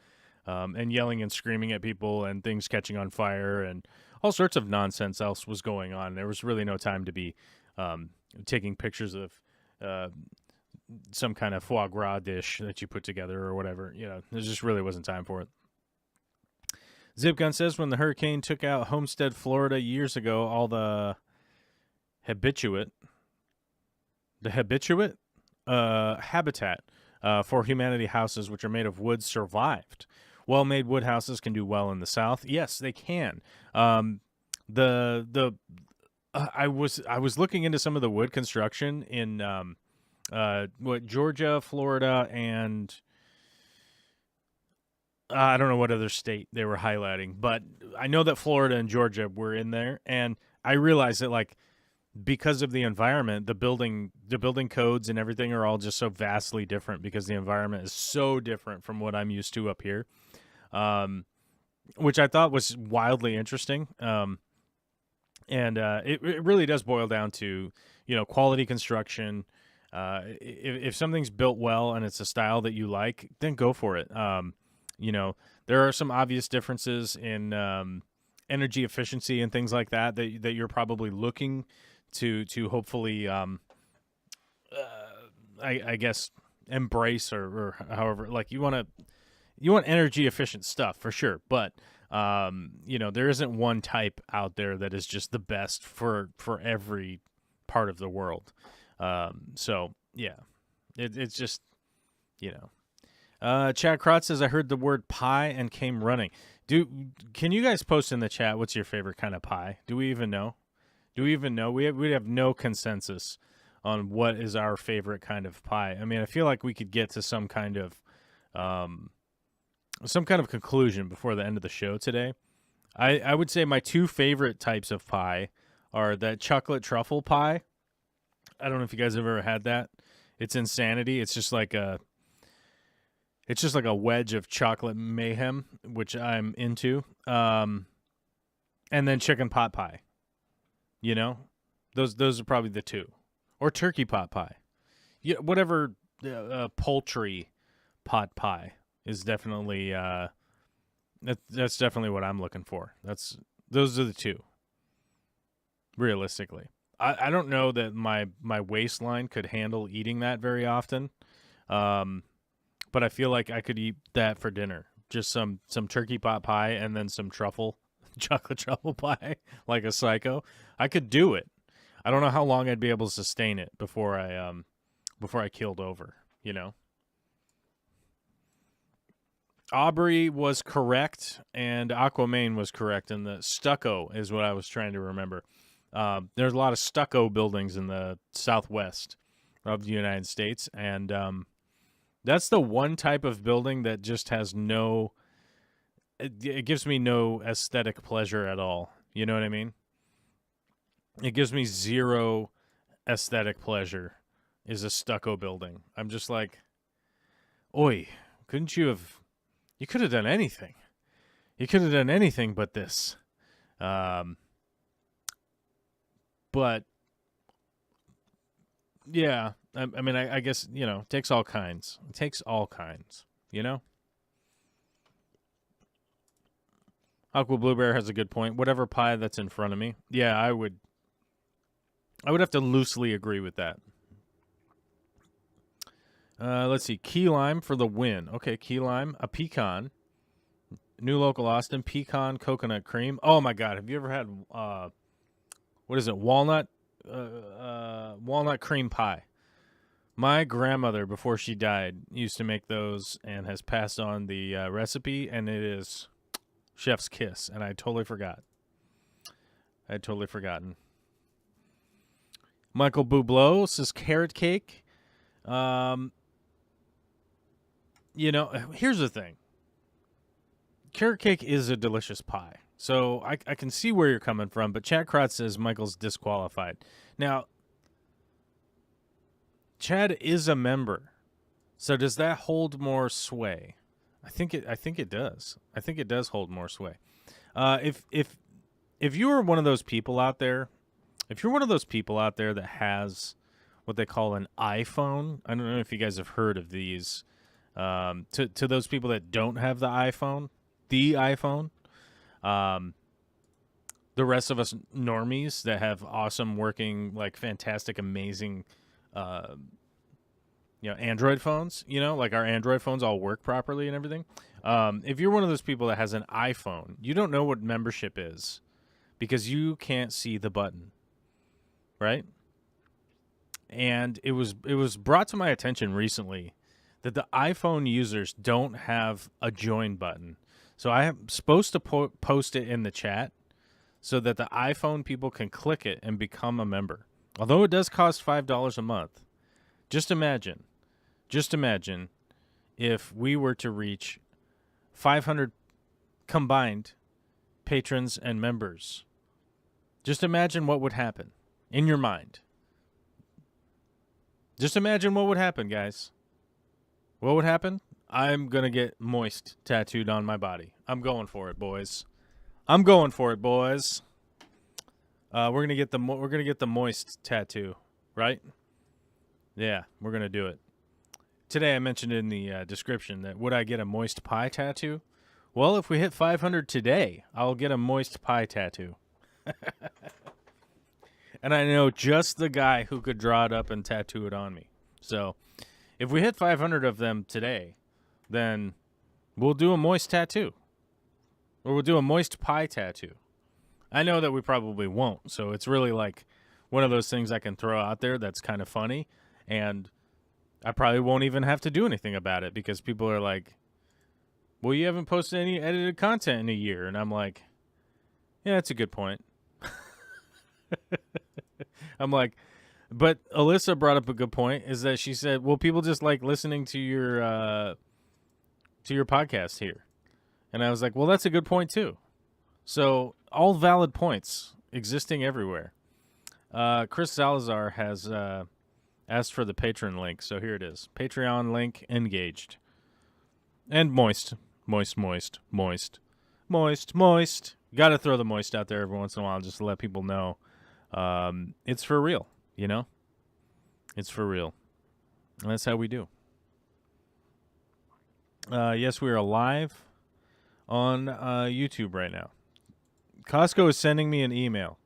and yelling and screaming at people and things catching on fire and all sorts of nonsense else was going on. There was really no time to be taking pictures of some kind of foie gras dish that you put together or whatever. There just really wasn't time for it. Zipgun says, when the hurricane took out Homestead, Florida years ago, all the habitat for humanity houses, which are made of wood, survived. Well-made wood houses can do well in the South. Yes, they can. I was looking into some of the wood construction in Georgia, Florida, and I don't know what other state they were highlighting, but I know that Florida and Georgia were in there, and I realized that because of the environment, the building codes and everything are all just so vastly different because the environment is so different from what I'm used to up here, which I thought was wildly interesting. It really does boil down to, quality construction. If something's built well and it's a style that you like, then go for it. There are some obvious differences in energy efficiency and things like that you're probably looking to hopefully, I guess, embrace or however, like you want energy efficient stuff for sure, but there isn't one type out there that is just the best for every part of the world. So yeah, it's just, Chad Krotz says, I heard the word pie and came running. Can you guys post in the chat what's your favorite kind of pie? Do we even know? We have no consensus on what is our favorite kind of pie. I mean, I feel like we could get to some kind of conclusion before the end of the show today. I would say my two favorite types of pie are that chocolate truffle pie. I don't know if you guys have ever had that. It's insanity. It's just like a wedge of chocolate mayhem, which I'm into. And then chicken pot pie. Those are probably the two. Or turkey pot pie. Yeah, whatever poultry pot pie is definitely that's definitely what I'm looking for. Those are the two. Realistically. I don't know that my waistline could handle eating that very often. But I feel like I could eat that for dinner. Just some turkey pot pie and then some chocolate truffle pie, like a psycho. I could do it. I don't know how long I'd be able to sustain it before I killed over, Aubrey was correct and Aquaman was correct, and the stucco is what I was trying to remember. There's a lot of stucco buildings in the southwest of the United States, and that's the one type of building that just has it gives me no aesthetic pleasure at all. You know what I mean? It gives me zero aesthetic pleasure is a stucco building. I'm just like, oi, you could have done anything. You could have done anything but this. But yeah, I mean, I guess, it takes all kinds. It takes all kinds, Aqua Blue Bear has a good point. Whatever pie that's in front of me. Yeah, I would have to loosely agree with that. Let's see. Key lime for the win. Okay, key lime. A pecan. New local Austin. Pecan coconut cream. Oh, my God. Have you ever had, what is it, walnut cream pie? My grandmother, before she died, used to make those and has passed on the recipe, and it is chef's kiss, and I totally forgot. I had totally forgotten. Michael Bublé says carrot cake. Here's the thing. Carrot cake is a delicious pie. So I can see where you're coming from, but Chad Krotz says Michael's disqualified. Now, Chad is a member. So does that hold more sway? I think it does. I think it does hold more sway. If you are one of those people out there, that has what they call an iPhone, I don't know if you guys have heard of these. To those people that don't have the iPhone, the rest of us normies that have awesome working, like fantastic, amazing, Android phones, like our Android phones all work properly and everything. If you're one of those people that has an iPhone, you don't know what membership is because you can't see the button, right? And it was brought to my attention recently that the iPhone users don't have a join button. So I am supposed to post it in the chat so that the iPhone people can click it and become a member. Although it does cost $5 a month. Just imagine if we were to reach 500 combined patrons and members. Just imagine what would happen. in your mind. Just imagine what would happen, guys. What would happen? I'm going to get moist tattooed on my body. I'm going for it, boys. I'm going for it, boys. We're going to get the moist tattoo, right? Yeah, we're going to do it. Today I mentioned in the description that would I get a moist pie tattoo? Well, if we hit 500 today, I'll get a moist pie tattoo. And I know just the guy who could draw it up and tattoo it on me. So, if we hit 500 of them today, then we'll do a moist tattoo. Or we'll do a moist pie tattoo. I know that we probably won't, so it's really like one of those things I can throw out there that's kind of funny, and I probably won't even have to do anything about it because people are like, well, you haven't posted any edited content in a year. And I'm like, yeah, that's a good point. I'm like, but Alyssa brought up a good point, is that she said, well, people just like listening to your podcast here. And I was like, well, that's a good point too. So all valid points existing everywhere. Chris Salazar has asked for the Patreon link, so here it is. Patreon link engaged. And moist. Moist. Got to throw the moist out there every once in a while just to let people know it's for real, you know? It's for real. And that's how we do. Yes, we are live on YouTube right now. Costco is sending me an email.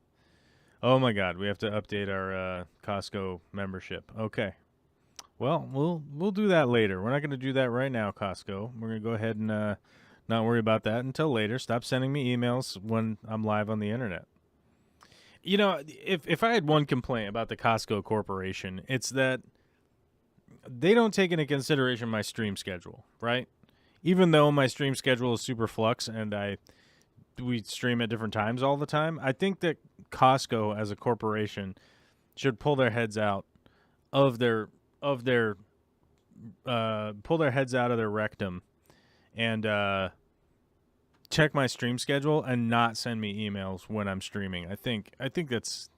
Oh my God, we have to update our Costco membership. Okay. Well, we'll do that later. We're not going to do that right now, Costco. We're going to go ahead and not worry about that until later. Stop sending me emails when I'm live on the internet. You know, if I had one complaint about the Costco Corporation, it's that they don't take into consideration my stream schedule, right? Even though my stream schedule is super flux and we stream at different times all the time, I think that Costco as a corporation should pull their heads out of their rectum and check my stream schedule and not send me emails when I'm streaming. I think that's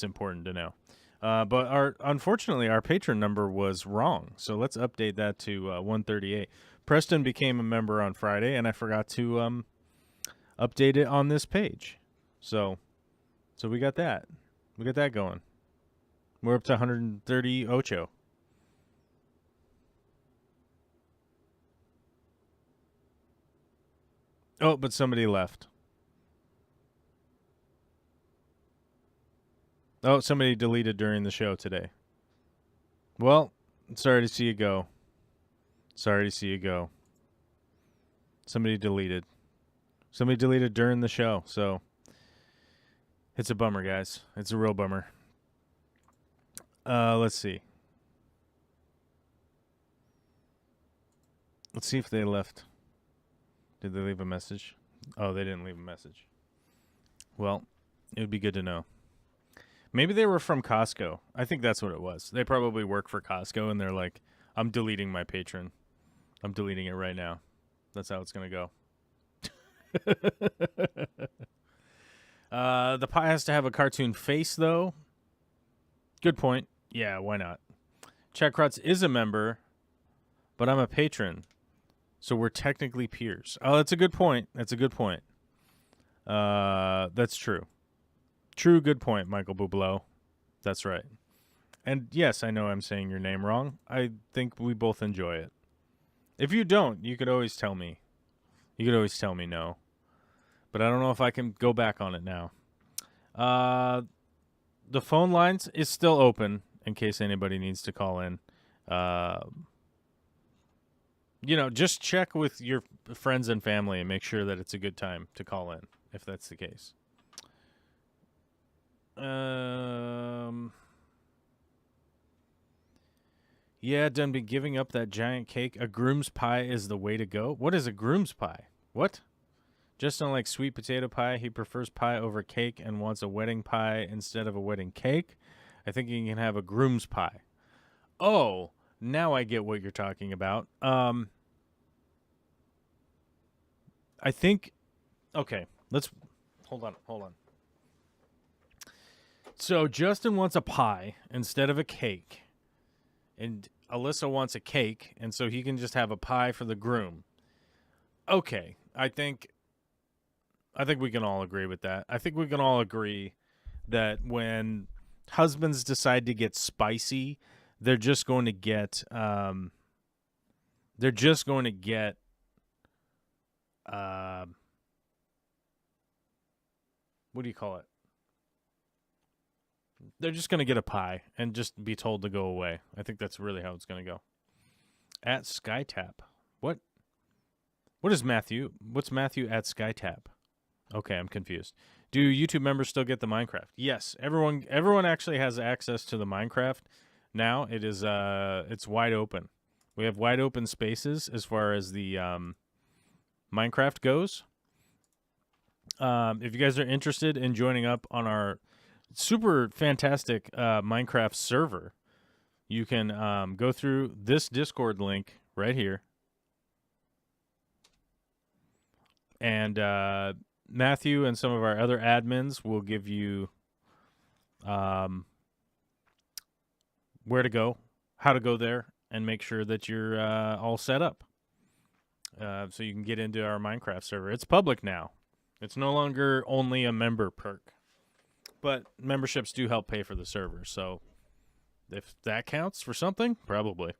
important to know. But unfortunately our patron number was wrong, so let's update that to 138. Preston became a member on Friday, and I forgot to update it on this page. So we got that. We got that going. We're up to 130 Ocho. Oh, but somebody left. Oh, somebody deleted during the show today. Well, sorry to see you go. Sorry to see you go. Somebody deleted. Somebody deleted during the show, so it's a bummer, guys. It's a real bummer. Let's see. Let's see if they left. Did they leave a message? Oh, they didn't leave a message. Well, it would be good to know. Maybe they were from Costco. I think that's what it was. They probably work for Costco, and they're like, I'm deleting my patron. I'm deleting it right now. That's how it's going to go. The pie has to have a cartoon face, though. Good point. Yeah, why not? Chad Krotz is a member, but I'm a patron, so we're technically peers. Oh, that's a good point. That's a good point. That's true. True, good point, Michael Bublé. That's right. And yes, I know I'm saying your name wrong. I think we both enjoy it. If you don't, you could always tell me. You could always tell me no. But I don't know if I can go back on it now. The phone lines is still open in case anybody needs to call in. Just check with your friends and family and make sure that it's a good time to call in, if that's the case. Yeah, done been giving up that giant cake. A groom's pie is the way to go. What is a groom's pie? What? Just don't like sweet potato pie. He prefers pie over cake and wants a wedding pie instead of a wedding cake. I think you can have a groom's pie. Oh, now I get what you're talking about. I think, okay, let's, hold on. So Justin wants a pie instead of a cake, and Alyssa wants a cake, and so he can just have a pie for the groom. Okay, I think we can all agree with that. I think we can all agree that when husbands decide to get spicy, they're just going to get what do you call it? They're just going to get a pie and just be told to go away. I think that's really how it's going to go. At SkyTap. What is Matthew? What's Matthew at SkyTap? Okay, I'm confused. Do YouTube members still get the Minecraft? Yes, everyone actually has access to the Minecraft now. It is it's wide open. We have wide open spaces as far as the Minecraft goes. If you guys are interested in joining up on our super fantastic Minecraft server, you can go through this Discord link right here. And Matthew and some of our other admins will give you where to go, how to go there, and make sure that you're all set up. So you can get into our Minecraft server. It's public now. It's no longer only a member perk. But memberships do help pay for the server, so if that counts for something, probably.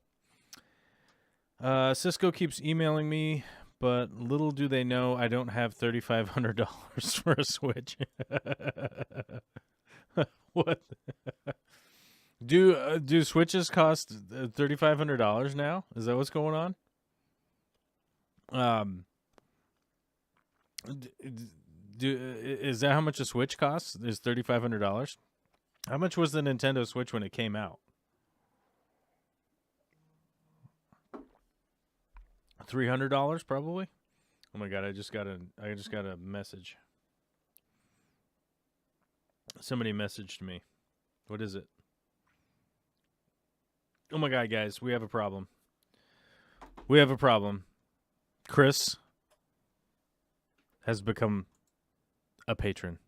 Cisco keeps emailing me, but little do they know I don't have $3,500 for a Switch. What? Do Switches cost $3,500 now? Is that what's going on? Is that how much a Switch costs? Is $3,500? How much was the Nintendo Switch when it came out? $300 probably. Oh my god! I just got a message. Somebody messaged me. What is it? Oh my god, guys, we have a problem. We have a problem. Chris has become a patron.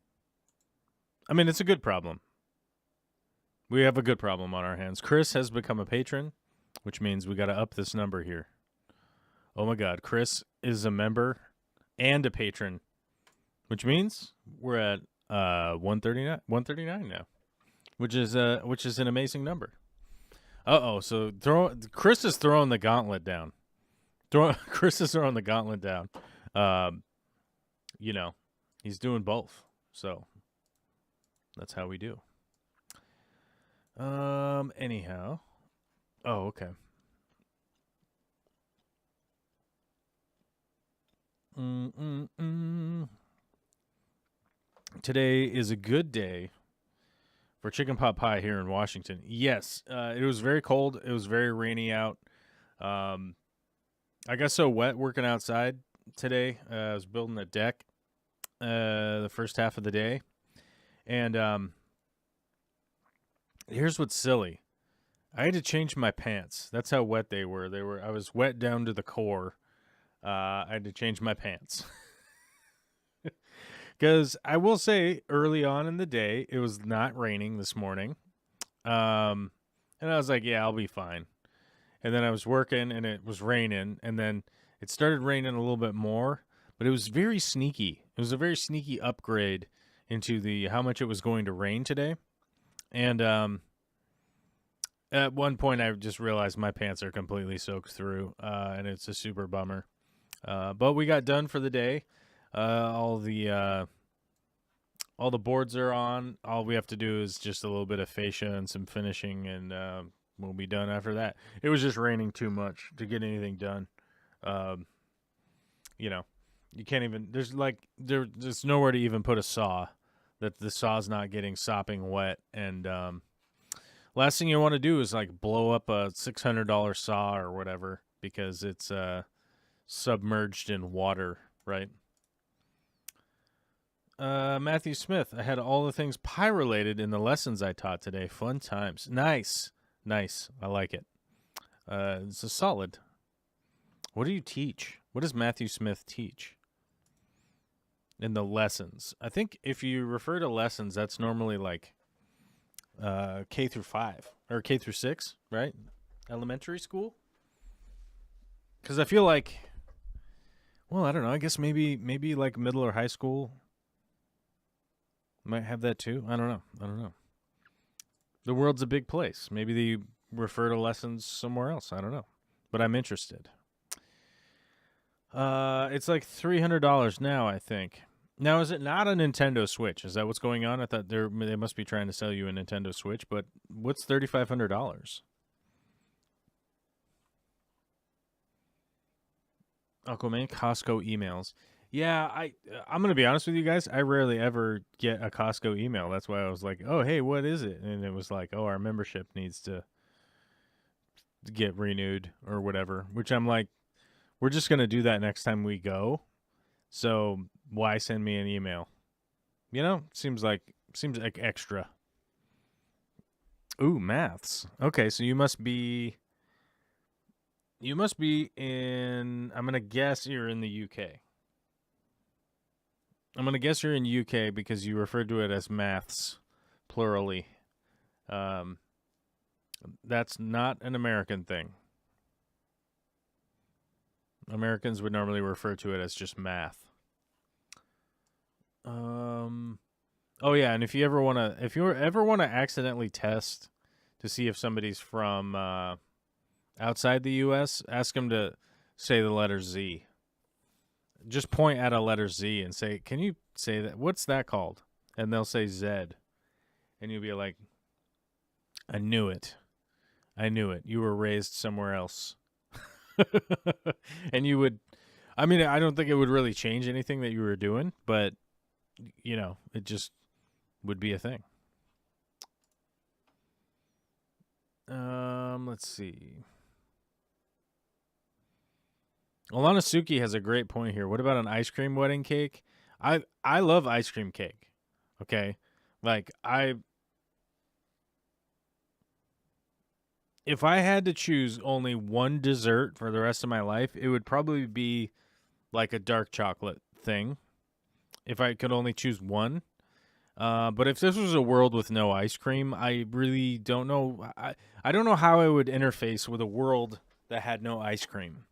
I mean, it's a good problem. We have a good problem on our hands. Chris has become a patron, which means we got to up this number here. Oh my god, Chris is a member and a patron, which means we're at 139 now, which is an amazing number. So Chris is throwing the gauntlet down. Chris is throwing the gauntlet down. You know, he's doing both. So that's how we do. Anyhow. Oh, okay. Today is a good day for chicken pot pie here in Washington. Yes, it was very cold. It was very rainy out. I got so wet working outside today. I was building a deck the first half of the day. And here's what's silly. I had to change my pants. That's how wet they were. I was wet down to the core. I had to change my pants. Because I will say, early on in the day, it was not raining this morning. And I was like, yeah, I'll be fine. And then I was working, and it was raining. And then it started raining a little bit more. But it was very sneaky. It was a very sneaky upgrade into the how much it was going to rain today. And at one point, I just realized my pants are completely soaked through. And it's a super bummer. But we got done for the day. All the boards are on. All we have to do is just a little bit of fascia and some finishing, and we'll be done after that. It was just raining too much to get anything done. You know, you can't even. There's nowhere to even put a saw. That the saw's not getting sopping wet, and last thing you want to do is like blow up a $600 saw or whatever because it's submerged in water, right? Matthew Smith, I had all the things pie related in the lessons I taught today. Fun times. Nice. I like it. It's a solid. What do you teach? What does Matthew Smith teach in the lessons? I think if you refer to lessons, that's normally like K through 5 or K through 6, right? Elementary school. Because I feel like, well, I don't know. I guess maybe like middle or high school might have that too. I don't know. The world's a big place. Maybe they refer to lessons somewhere else. I don't know. But I'm interested. It's like $300 now, I think. Now, is it not a Nintendo Switch? Is that what's going on? I thought they must be trying to sell you a Nintendo Switch, but what's $3,500? Aquaman Costco emails. Yeah, I'm gonna be honest with you guys. I rarely ever get a Costco email. That's why I was like, "Oh, hey, what is it?" And it was like, "Oh, our membership needs to get renewed or whatever." Which I'm like, "We're just gonna do that next time we go. So why send me an email? You know, seems like extra." Ooh, maths. Okay, so you must be in. I'm gonna guess you're in the UK. I'm going to guess you're in UK because you referred to it as maths, plurally. That's not an American thing. Americans would normally refer to it as just math. Oh yeah, and if you ever want to accidentally test to see if somebody's from outside the US, ask them to say the letter Z. Just point at a letter Z and say, "Can you say that? What's that called?" And they'll say Z. And you'll be like, "I knew it. I knew it. You were raised somewhere else." And you would, I mean, I don't think it would really change anything that you were doing, but, you know, it just would be a thing. Let's see. Alana Suki has a great point here. What about an ice cream wedding cake? I love ice cream cake. Okay? Like if I had to choose only one dessert for the rest of my life, it would probably be like a dark chocolate thing. If I could only choose one. But if this was a world with no ice cream, I really don't know. I don't know how I would interface with a world that had no ice cream.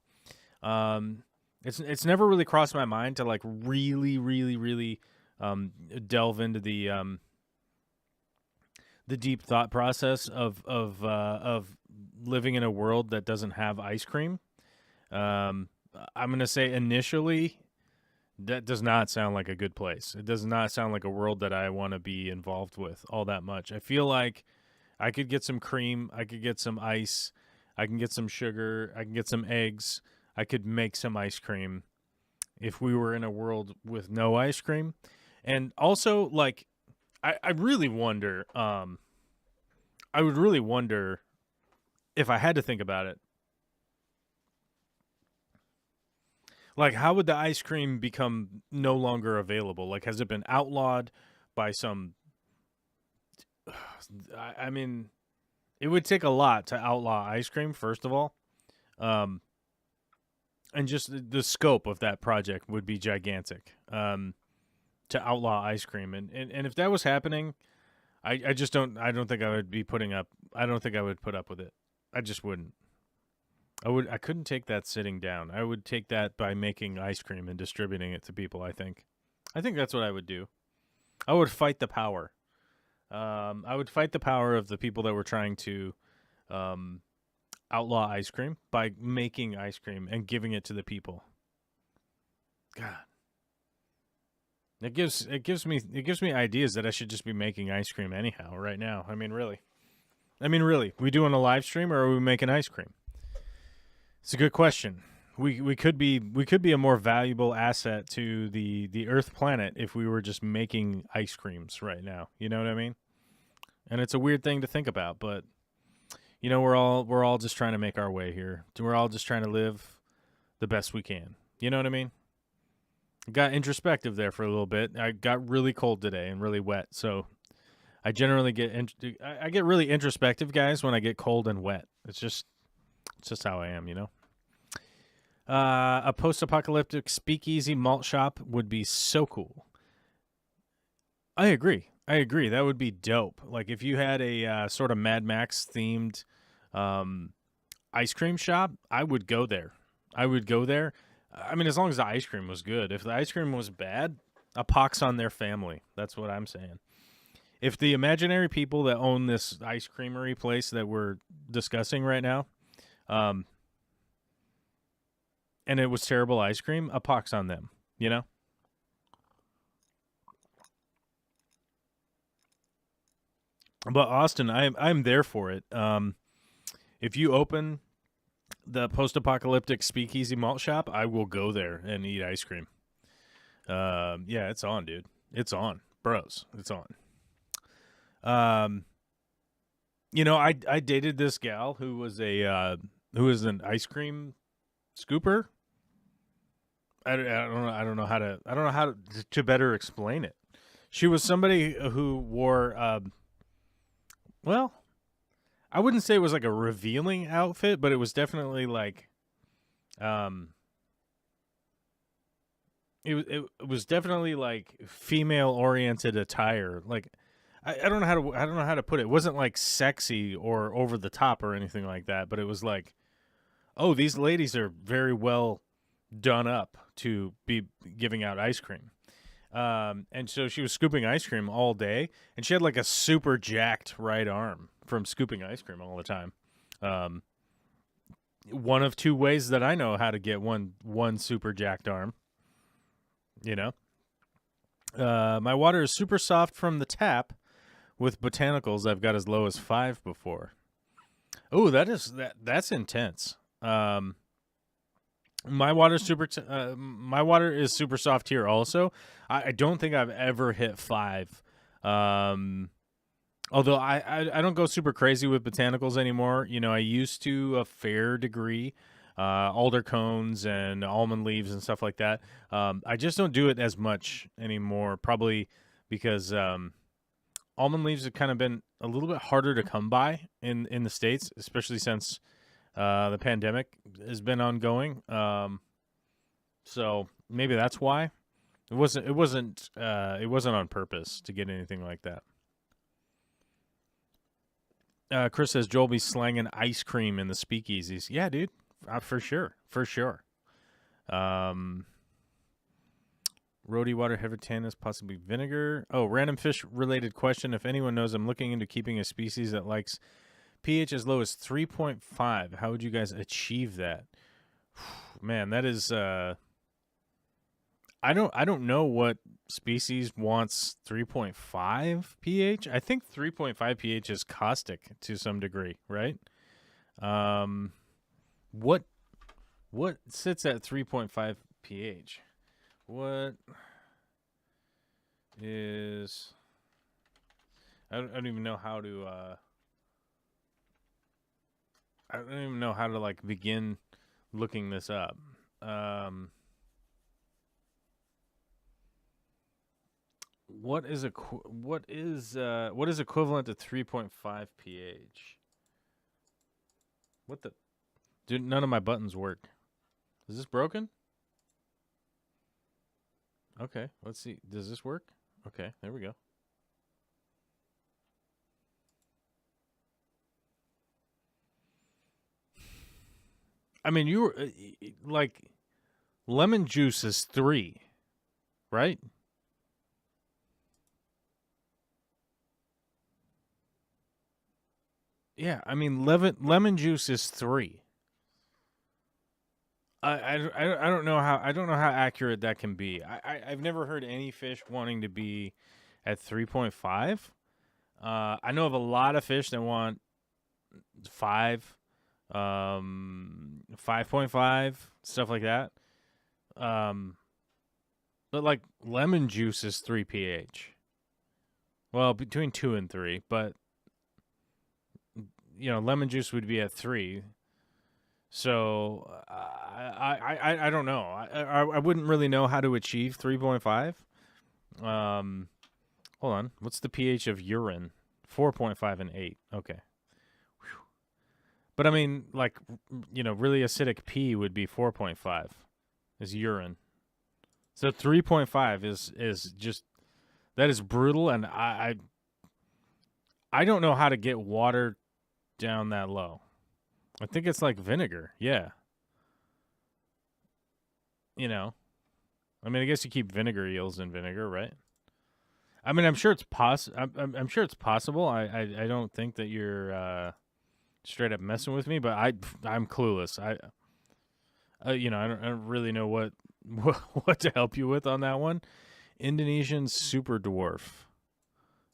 It's never really crossed my mind to like really delve into the deep thought process of living in a world that doesn't have ice cream. I'm gonna say initially that does not sound like a good place. It does not sound like a world that I want to be involved with all that much. I feel like I could get some cream, I could get some ice, I can get some sugar, I can get some eggs. I could make some ice cream if we were in a world with no ice cream. And also, like, I really wonder, I would really wonder if I had to think about it. Like, how would the ice cream become no longer available? Like, has it been outlawed by some... I mean, it would take a lot to outlaw ice cream, first of all. And just the scope of that project would be gigantic to outlaw ice cream. And if that was happening, I don't think I would be putting up. I don't think I would put up with it. I just wouldn't. I couldn't take that sitting down. I would take that by making ice cream and distributing it to people, I think that's what I would do. I would fight the power. I would fight the power of the people that were trying to outlaw ice cream by making ice cream and giving it to the people. God. It gives me ideas that I should just be making ice cream anyhow right now. I mean really. We doing a live stream or are we making ice cream? It's a good question. We could be a more valuable asset to the Earth planet if we were just making ice creams right now. You know what I mean? And it's a weird thing to think about, but you know, we're all just trying to make our way here. We're all just trying to live the best we can. You know what I mean? Got introspective there for a little bit. I got really cold today and really wet, so I generally I get really introspective, guys, when I get cold and wet. It's just how I am, you know. A post-apocalyptic speakeasy malt shop would be so cool. I agree. I agree. That would be dope. Like if you had a sort of Mad Max themed um, ice cream shop, I would go there. I would go there. I mean, as long as the ice cream was good. If the ice cream was bad, a pox on their family. That's what I'm saying. If the imaginary people that own this ice creamery place that we're discussing right now, um, and it was terrible ice cream, a pox on them. You know. But Austin, I'm there for it. If you open the post-apocalyptic speakeasy malt shop, I will go there and eat ice cream. Yeah, it's on, dude. It's on, bros. It's on. I dated this gal who was an ice cream scooper. I don't know how to better explain it. She was somebody who wore well, I wouldn't say it was like a revealing outfit, but it was definitely like it was definitely like female oriented attire. Like I don't know how to put it. It wasn't like sexy or over the top or anything like that, but it was like, oh, these ladies are very well done up to be giving out ice cream. And so she was scooping ice cream all day, and she had like a super jacked right arm from scooping ice cream all the time. One of two ways that I know how to get one super jacked arm. You know, my water is super soft from the tap. With botanicals, I've got as low as 5 before. Oh, that's intense. My water is super soft here. Also, I don't think I've ever hit 5. Although I don't go super crazy with botanicals anymore. You know, I used to a fair degree. Alder cones and almond leaves and stuff like that. I just don't do it as much anymore. Probably because almond leaves have kind of been a little bit harder to come by in the States, especially since the pandemic has been ongoing. So maybe that's why it wasn't on purpose to get anything like that. Chris says Joel be slanging ice cream in the speakeasies. Yeah, dude, for sure. Rhodey water, Hevertanus, possibly vinegar. Oh, random fish related question. If anyone knows, I'm looking into keeping a species that likes pH as low as 3.5. How would you guys achieve that? Man, that is I don't know what species wants 3.5 pH. I think 3.5 pH is caustic to some degree, right? What sits at 3.5 pH? What is I don't even know how to I don't even know how to like begin looking this up. What is equivalent to 3.5 pH? What the Dude, none of my buttons work. Is this broken? Okay, let's see. Does this work? Okay, there we go. I mean, you were like lemon juice is 3, right? Yeah, I mean lemon juice is 3. I don't know how accurate that can be. I've never heard any fish wanting to be at 3.5. I know of a lot of fish that want 5, 5.5, stuff like that. But like lemon juice is 3 pH. Well, between 2 and 3, but you know, lemon juice would be at 3. So I don't know. I wouldn't really know how to achieve 3.5. Hold on. What's the pH of urine? 4.5 and 8. Okay. Whew. But I mean, like, you know, really acidic pee would be 4.5 is urine. So 3.5 is just That is brutal, and I don't know how to get water down that low. I think it's like vinegar. Yeah. You know. I mean, I guess you keep vinegar eels in vinegar, right? I mean, I'm sure it's I'm sure it's possible. I don't think that you're straight up messing with me, but I'm clueless. I don't really know what to help you with on that one. Indonesian super dwarf.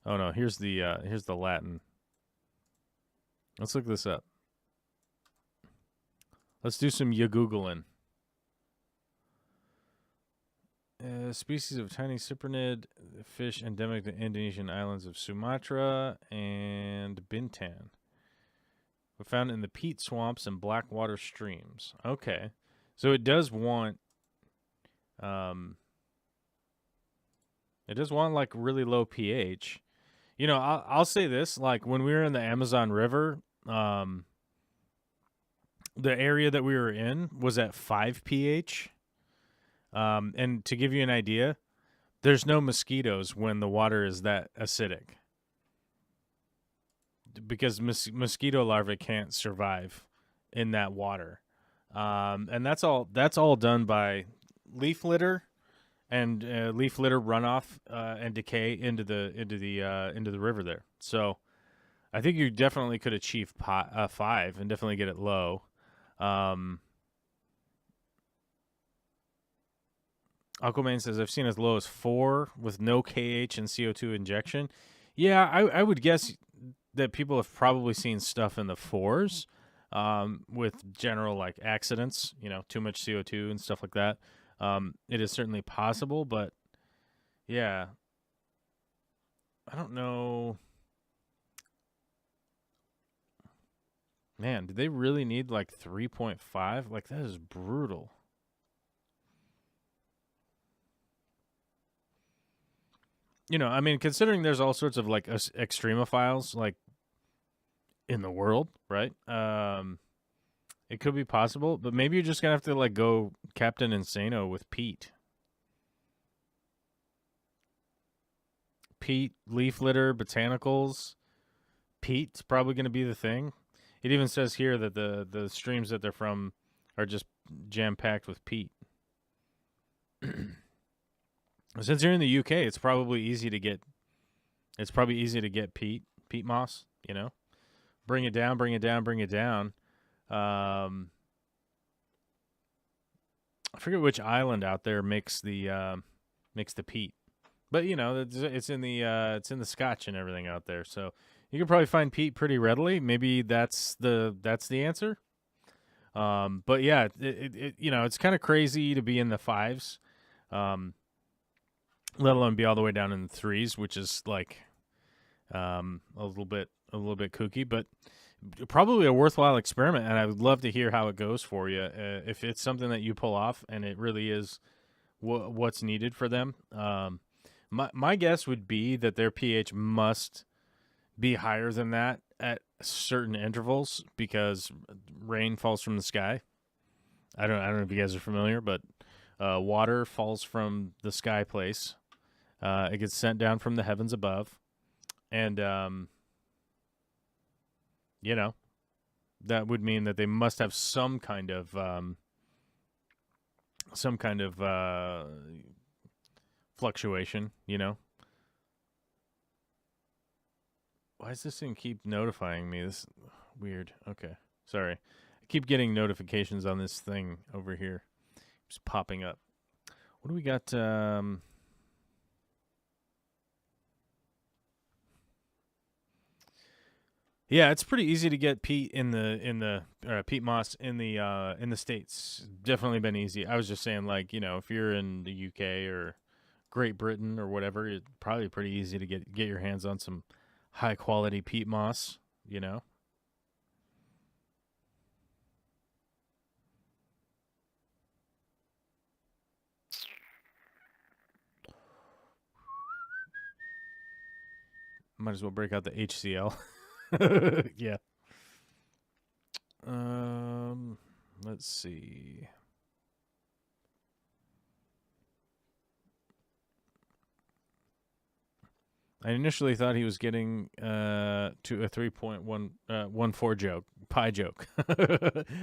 Oh no, here's the Latin. Let's look this up. Let's do some googling. Species of tiny cyprinid fish endemic to Indonesian islands of Sumatra and Bintan. We're found in the peat swamps and blackwater streams. Okay, so it does want, like really low pH. You know, I'll say this: like when we were in the Amazon River, the area that we were in was at 5 pH. And to give you an idea, there's no mosquitoes when the water is that acidic because mosquito larvae can't survive in that water. And that's all done by leaf litter and leaf litter runoff and decay into the river there. So I think you definitely could achieve 5 and definitely get it low. Aquaman says, I've seen as low as 4 with no KH and CO2 injection. Yeah, I would guess that people have probably seen stuff in the 4s with general like accidents, too much CO2 and stuff like that. It is certainly possible, but yeah, I don't know. Man, did they really need like 3.5? Like, that is brutal. I mean, considering there's all sorts of like extremophiles like in the world, right? It could be possible, but maybe you're just gonna have to like go Captain Insano with peat. Peat, leaf litter, botanicals. Peat's probably gonna be the thing. It even says here that the streams that they're from are just jam packed with peat. Since you're in the UK, it's probably easy to get. It's probably easy to get peat moss. Bring it down, bring it down, bring it down. I forget which island out there makes the peat, but it's in the Scotch and everything out there. So you can probably find peat pretty readily. Maybe that's the answer. But yeah, it's kind of crazy to be in the 5s. Let alone be all the way down in the 3s, which is like a little bit kooky, but probably a worthwhile experiment. And I would love to hear how it goes for you if it's something that you pull off and it really is what's needed for them. My guess would be that their pH must be higher than that at certain intervals because rain falls from the sky. I don't know if you guys are familiar, but water falls from the sky place. It gets sent down from the heavens above, and that would mean that they must have some kind of fluctuation. Why does this thing keep notifying me? This is weird. Okay, sorry. I keep getting notifications on this thing over here. It's popping up. What do we got? Yeah, it's pretty easy to get peat in the peat moss in the States. Definitely been easy. I was just saying, like, if you're in the UK or Great Britain or whatever, it's probably pretty easy to get your hands on some high quality peat moss. Might as well break out the HCl. Yeah. Let's see. I initially thought he was getting to a 3.14 joke, pie joke.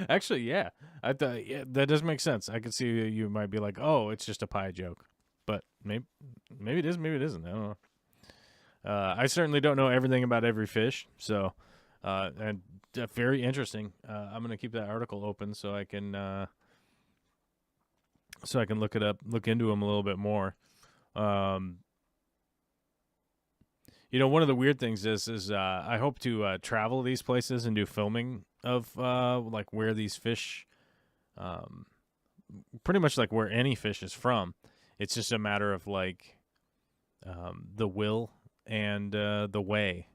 Actually, yeah, I thought that does make sense. I could see you might be like, oh, it's just a pie joke, but maybe it is, maybe it isn't. I don't know. I certainly don't know everything about every fish, so and very interesting. I'm gonna keep that article open so I can look it up, look into them a little bit more. One of the weird things is I hope to travel these places and do filming of like where these fish, pretty much like where any fish is from. It's just a matter of like the will and the way,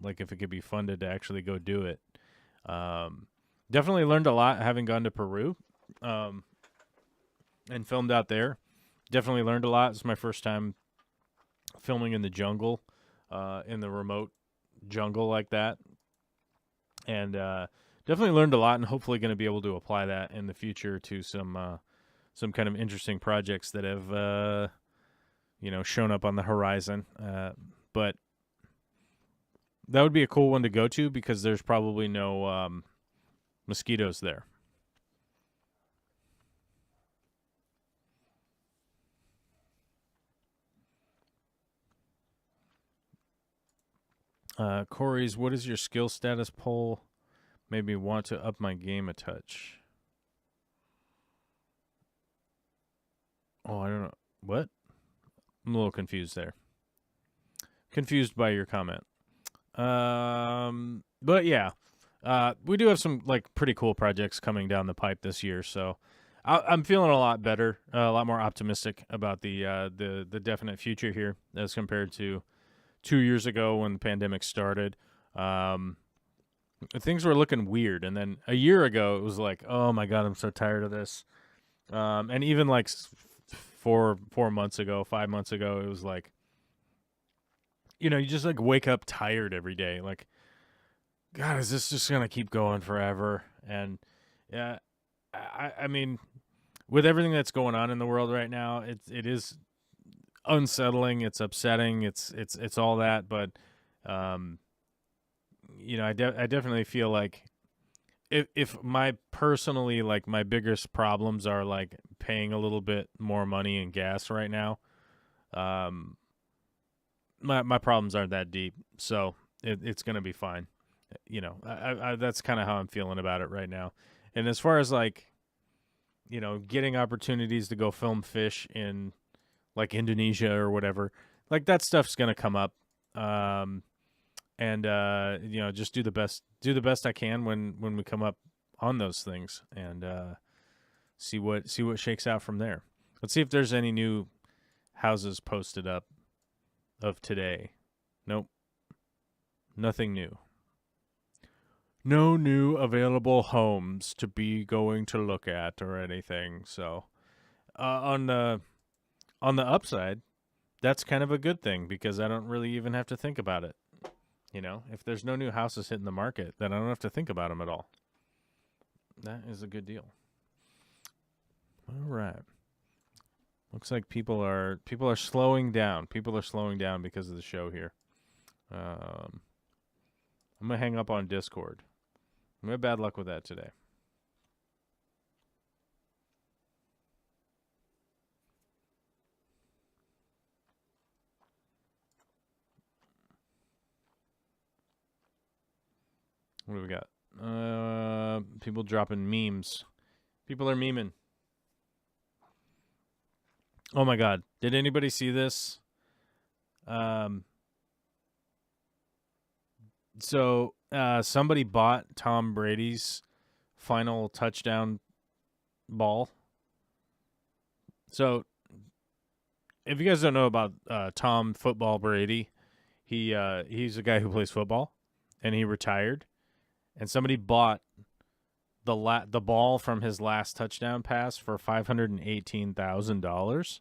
like if it could be funded to actually go do it. Definitely learned a lot having gone to Peru and filmed out there. Definitely learned a lot. It's my first time filming in the jungle, in the remote jungle like that. And definitely learned a lot, and hopefully going to be able to apply that in the future to some kind of interesting projects that have shown up on the horizon. But that would be a cool one to go to because there's probably no mosquitoes there. Corey's, what is your skill status poll? Made me want to up my game a touch. Oh, I don't know. What? I'm a little confused there. Confused by your comment. But yeah, we do have some like pretty cool projects coming down the pipe this year, so I'm feeling a lot better, a lot more optimistic about the definite future here as compared to 2 years ago when the pandemic started. Things were looking weird, and then a year ago it was like, oh my god, I'm so tired of this. And even like 4 months ago, 5 months ago, it was like, you just like wake up tired every day. Like, God, is this just gonna keep going forever? And yeah, I mean, with everything that's going on in the world right now, it is unsettling. It's upsetting. It's all that. But I definitely feel like if my personally like my biggest problems are like paying a little bit more money in gas right now, my problems aren't that deep, so it's gonna be fine. I that's kind of how I'm feeling about it right now. And as far as like, getting opportunities to go film fish in like Indonesia or whatever, like that stuff's gonna come up. And just do the best I can when we come up on those things, and see what shakes out from there. Let's see if there's any new houses posted up of today. Nope. Nothing new. No new available homes to be going to look at or anything. So on the upside, that's kind of a good thing because I don't really even have to think about it. If there's no new houses hitting the market, then I don't have to think about them at all. That is a good deal. All right. Looks like people are slowing down. People are slowing down because of the show here. I'm going to hang up on Discord. I'm going to have bad luck with that today. What do we got? People dropping memes. People are memeing. Oh my god. Did anybody see this? So somebody bought Tom Brady's final touchdown ball. So if you guys don't know about Tom Football Brady, he's a guy who plays football, and he retired. And somebody bought the ball from his last touchdown pass for $518,000.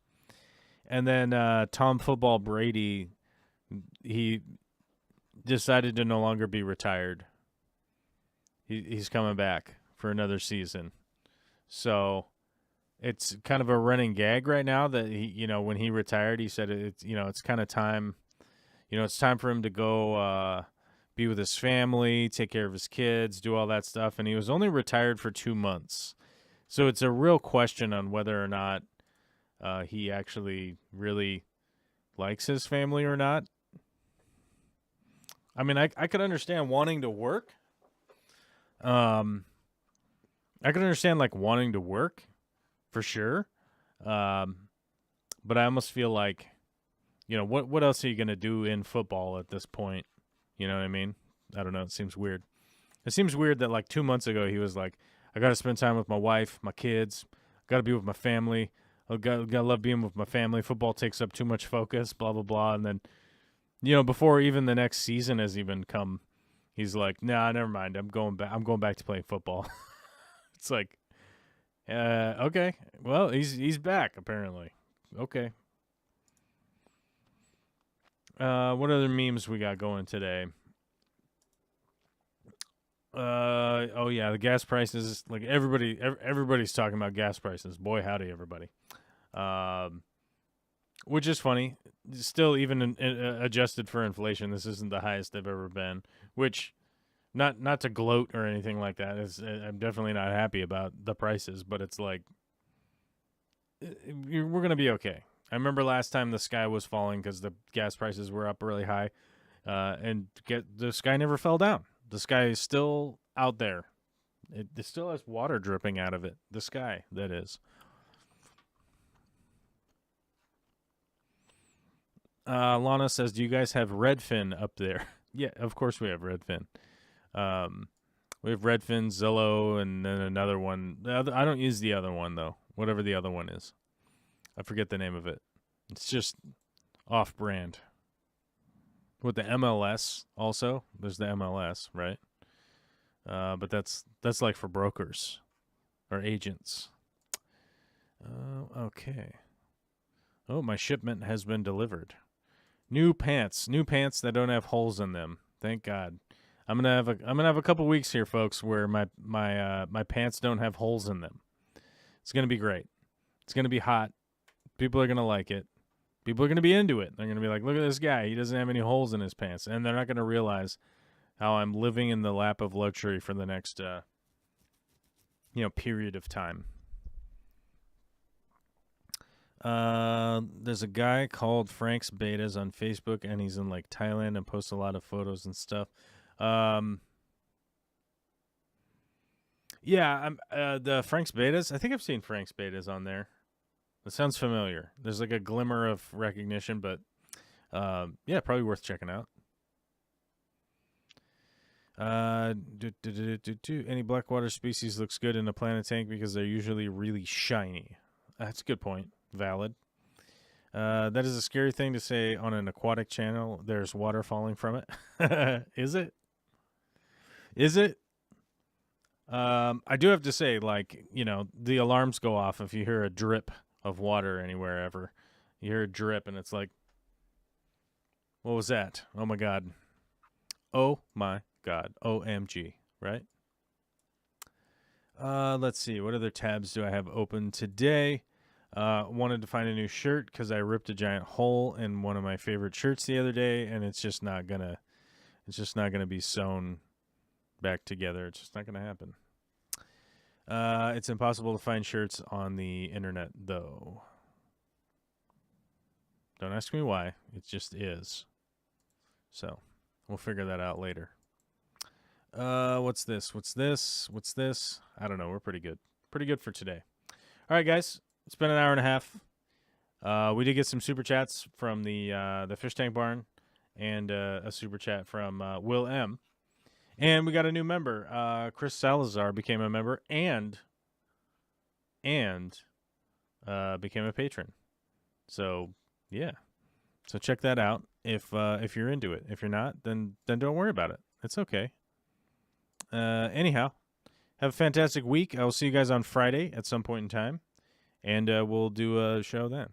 And then Tom Football Brady, he decided to no longer be retired. He's coming back for another season. So it's kind of a running gag right now that he, when he retired, he said it's kind of time, it's time for him to go be with his family, take care of his kids, do all that stuff. And he was only retired for 2 months. So it's a real question on whether or not he actually really likes his family or not. I mean, I could understand wanting to work. I could understand like wanting to work for sure. But I almost feel like, what else are you going to do in football at this point? You know what I mean? I don't know. It seems weird. It seems weird that like 2 months ago he was like, I got to spend time with my wife, my kids, got to be with my family. I got to love being with my family. Football takes up too much focus, blah, blah, blah. And then, before even the next season has even come, he's like, nah, never mind. I'm going back to playing football. It's like, okay. Well, he's back apparently. Okay. What other memes we got going today? Oh yeah, the gas prices. Like everybody's talking about gas prices. Boy, howdy, everybody. Which is funny. Still, even adjusted for inflation, this isn't the highest they've ever been. Which, not to gloat or anything like that. I'm definitely not happy about the prices, but it's like we're gonna be okay. I remember last time the sky was falling because the gas prices were up really high, and the sky never fell down. The sky is still out there. It still has water dripping out of it. The sky, that is. Lana says, do you guys have Redfin up there? Yeah, of course we have Redfin. We have Redfin, Zillow, and then another one. I don't use the other one, though. Whatever the other one is. I forget the name of it. It's just off-brand. With the MLS also. There's the MLS, right? But that's like for brokers or agents. Okay. Oh, my shipment has been delivered. New pants that don't have holes in them. Thank God. I'm gonna have a couple weeks here, folks, where my pants don't have holes in them. It's gonna be great. It's gonna be hot. People are gonna like it. People are gonna be into it. They're gonna be like, look at this guy. He doesn't have any holes in his pants, and they're not gonna realize how I'm living in the lap of luxury for the next period of time. There's a guy called Frank's Betas on Facebook, and he's in like Thailand and posts a lot of photos and stuff. Yeah, the Frank's Betas. I think I've seen Frank's Betas on there. That sounds familiar. There's like a glimmer of recognition, but yeah, probably worth checking out. Any blackwater species looks good in a planet tank because they're usually really shiny. That's a good point. Valid. That is a scary thing to say on an aquatic channel. There's water falling from it. Is it? Is it? I do have to say, like, the alarms go off if you hear a drip of water anywhere ever. You hear a drip and it's like, what was that? Oh my God. Oh my God. OMG. Right? Let's see. What other tabs do I have open today? Wanted to find a new shirt because I ripped a giant hole in one of my favorite shirts the other day, and it's just not gonna be sewn back together. It's just not gonna happen. It's impossible to find shirts on the internet, though. Don't ask me why. It just is. So, we'll figure that out later. What's this? What's this? What's this? I don't know. We're pretty good. Pretty good for today. All right, guys. It's been an hour and a half. We did get some super chats from the Fish Tank Barn and a super chat from Will M. And we got a new member. Chris Salazar became a member and became a patron. So, yeah. So check that out if you're into it. If you're not, then don't worry about it. It's okay. Anyhow, have a fantastic week. I will see you guys on Friday at some point in time. And we'll do a show then.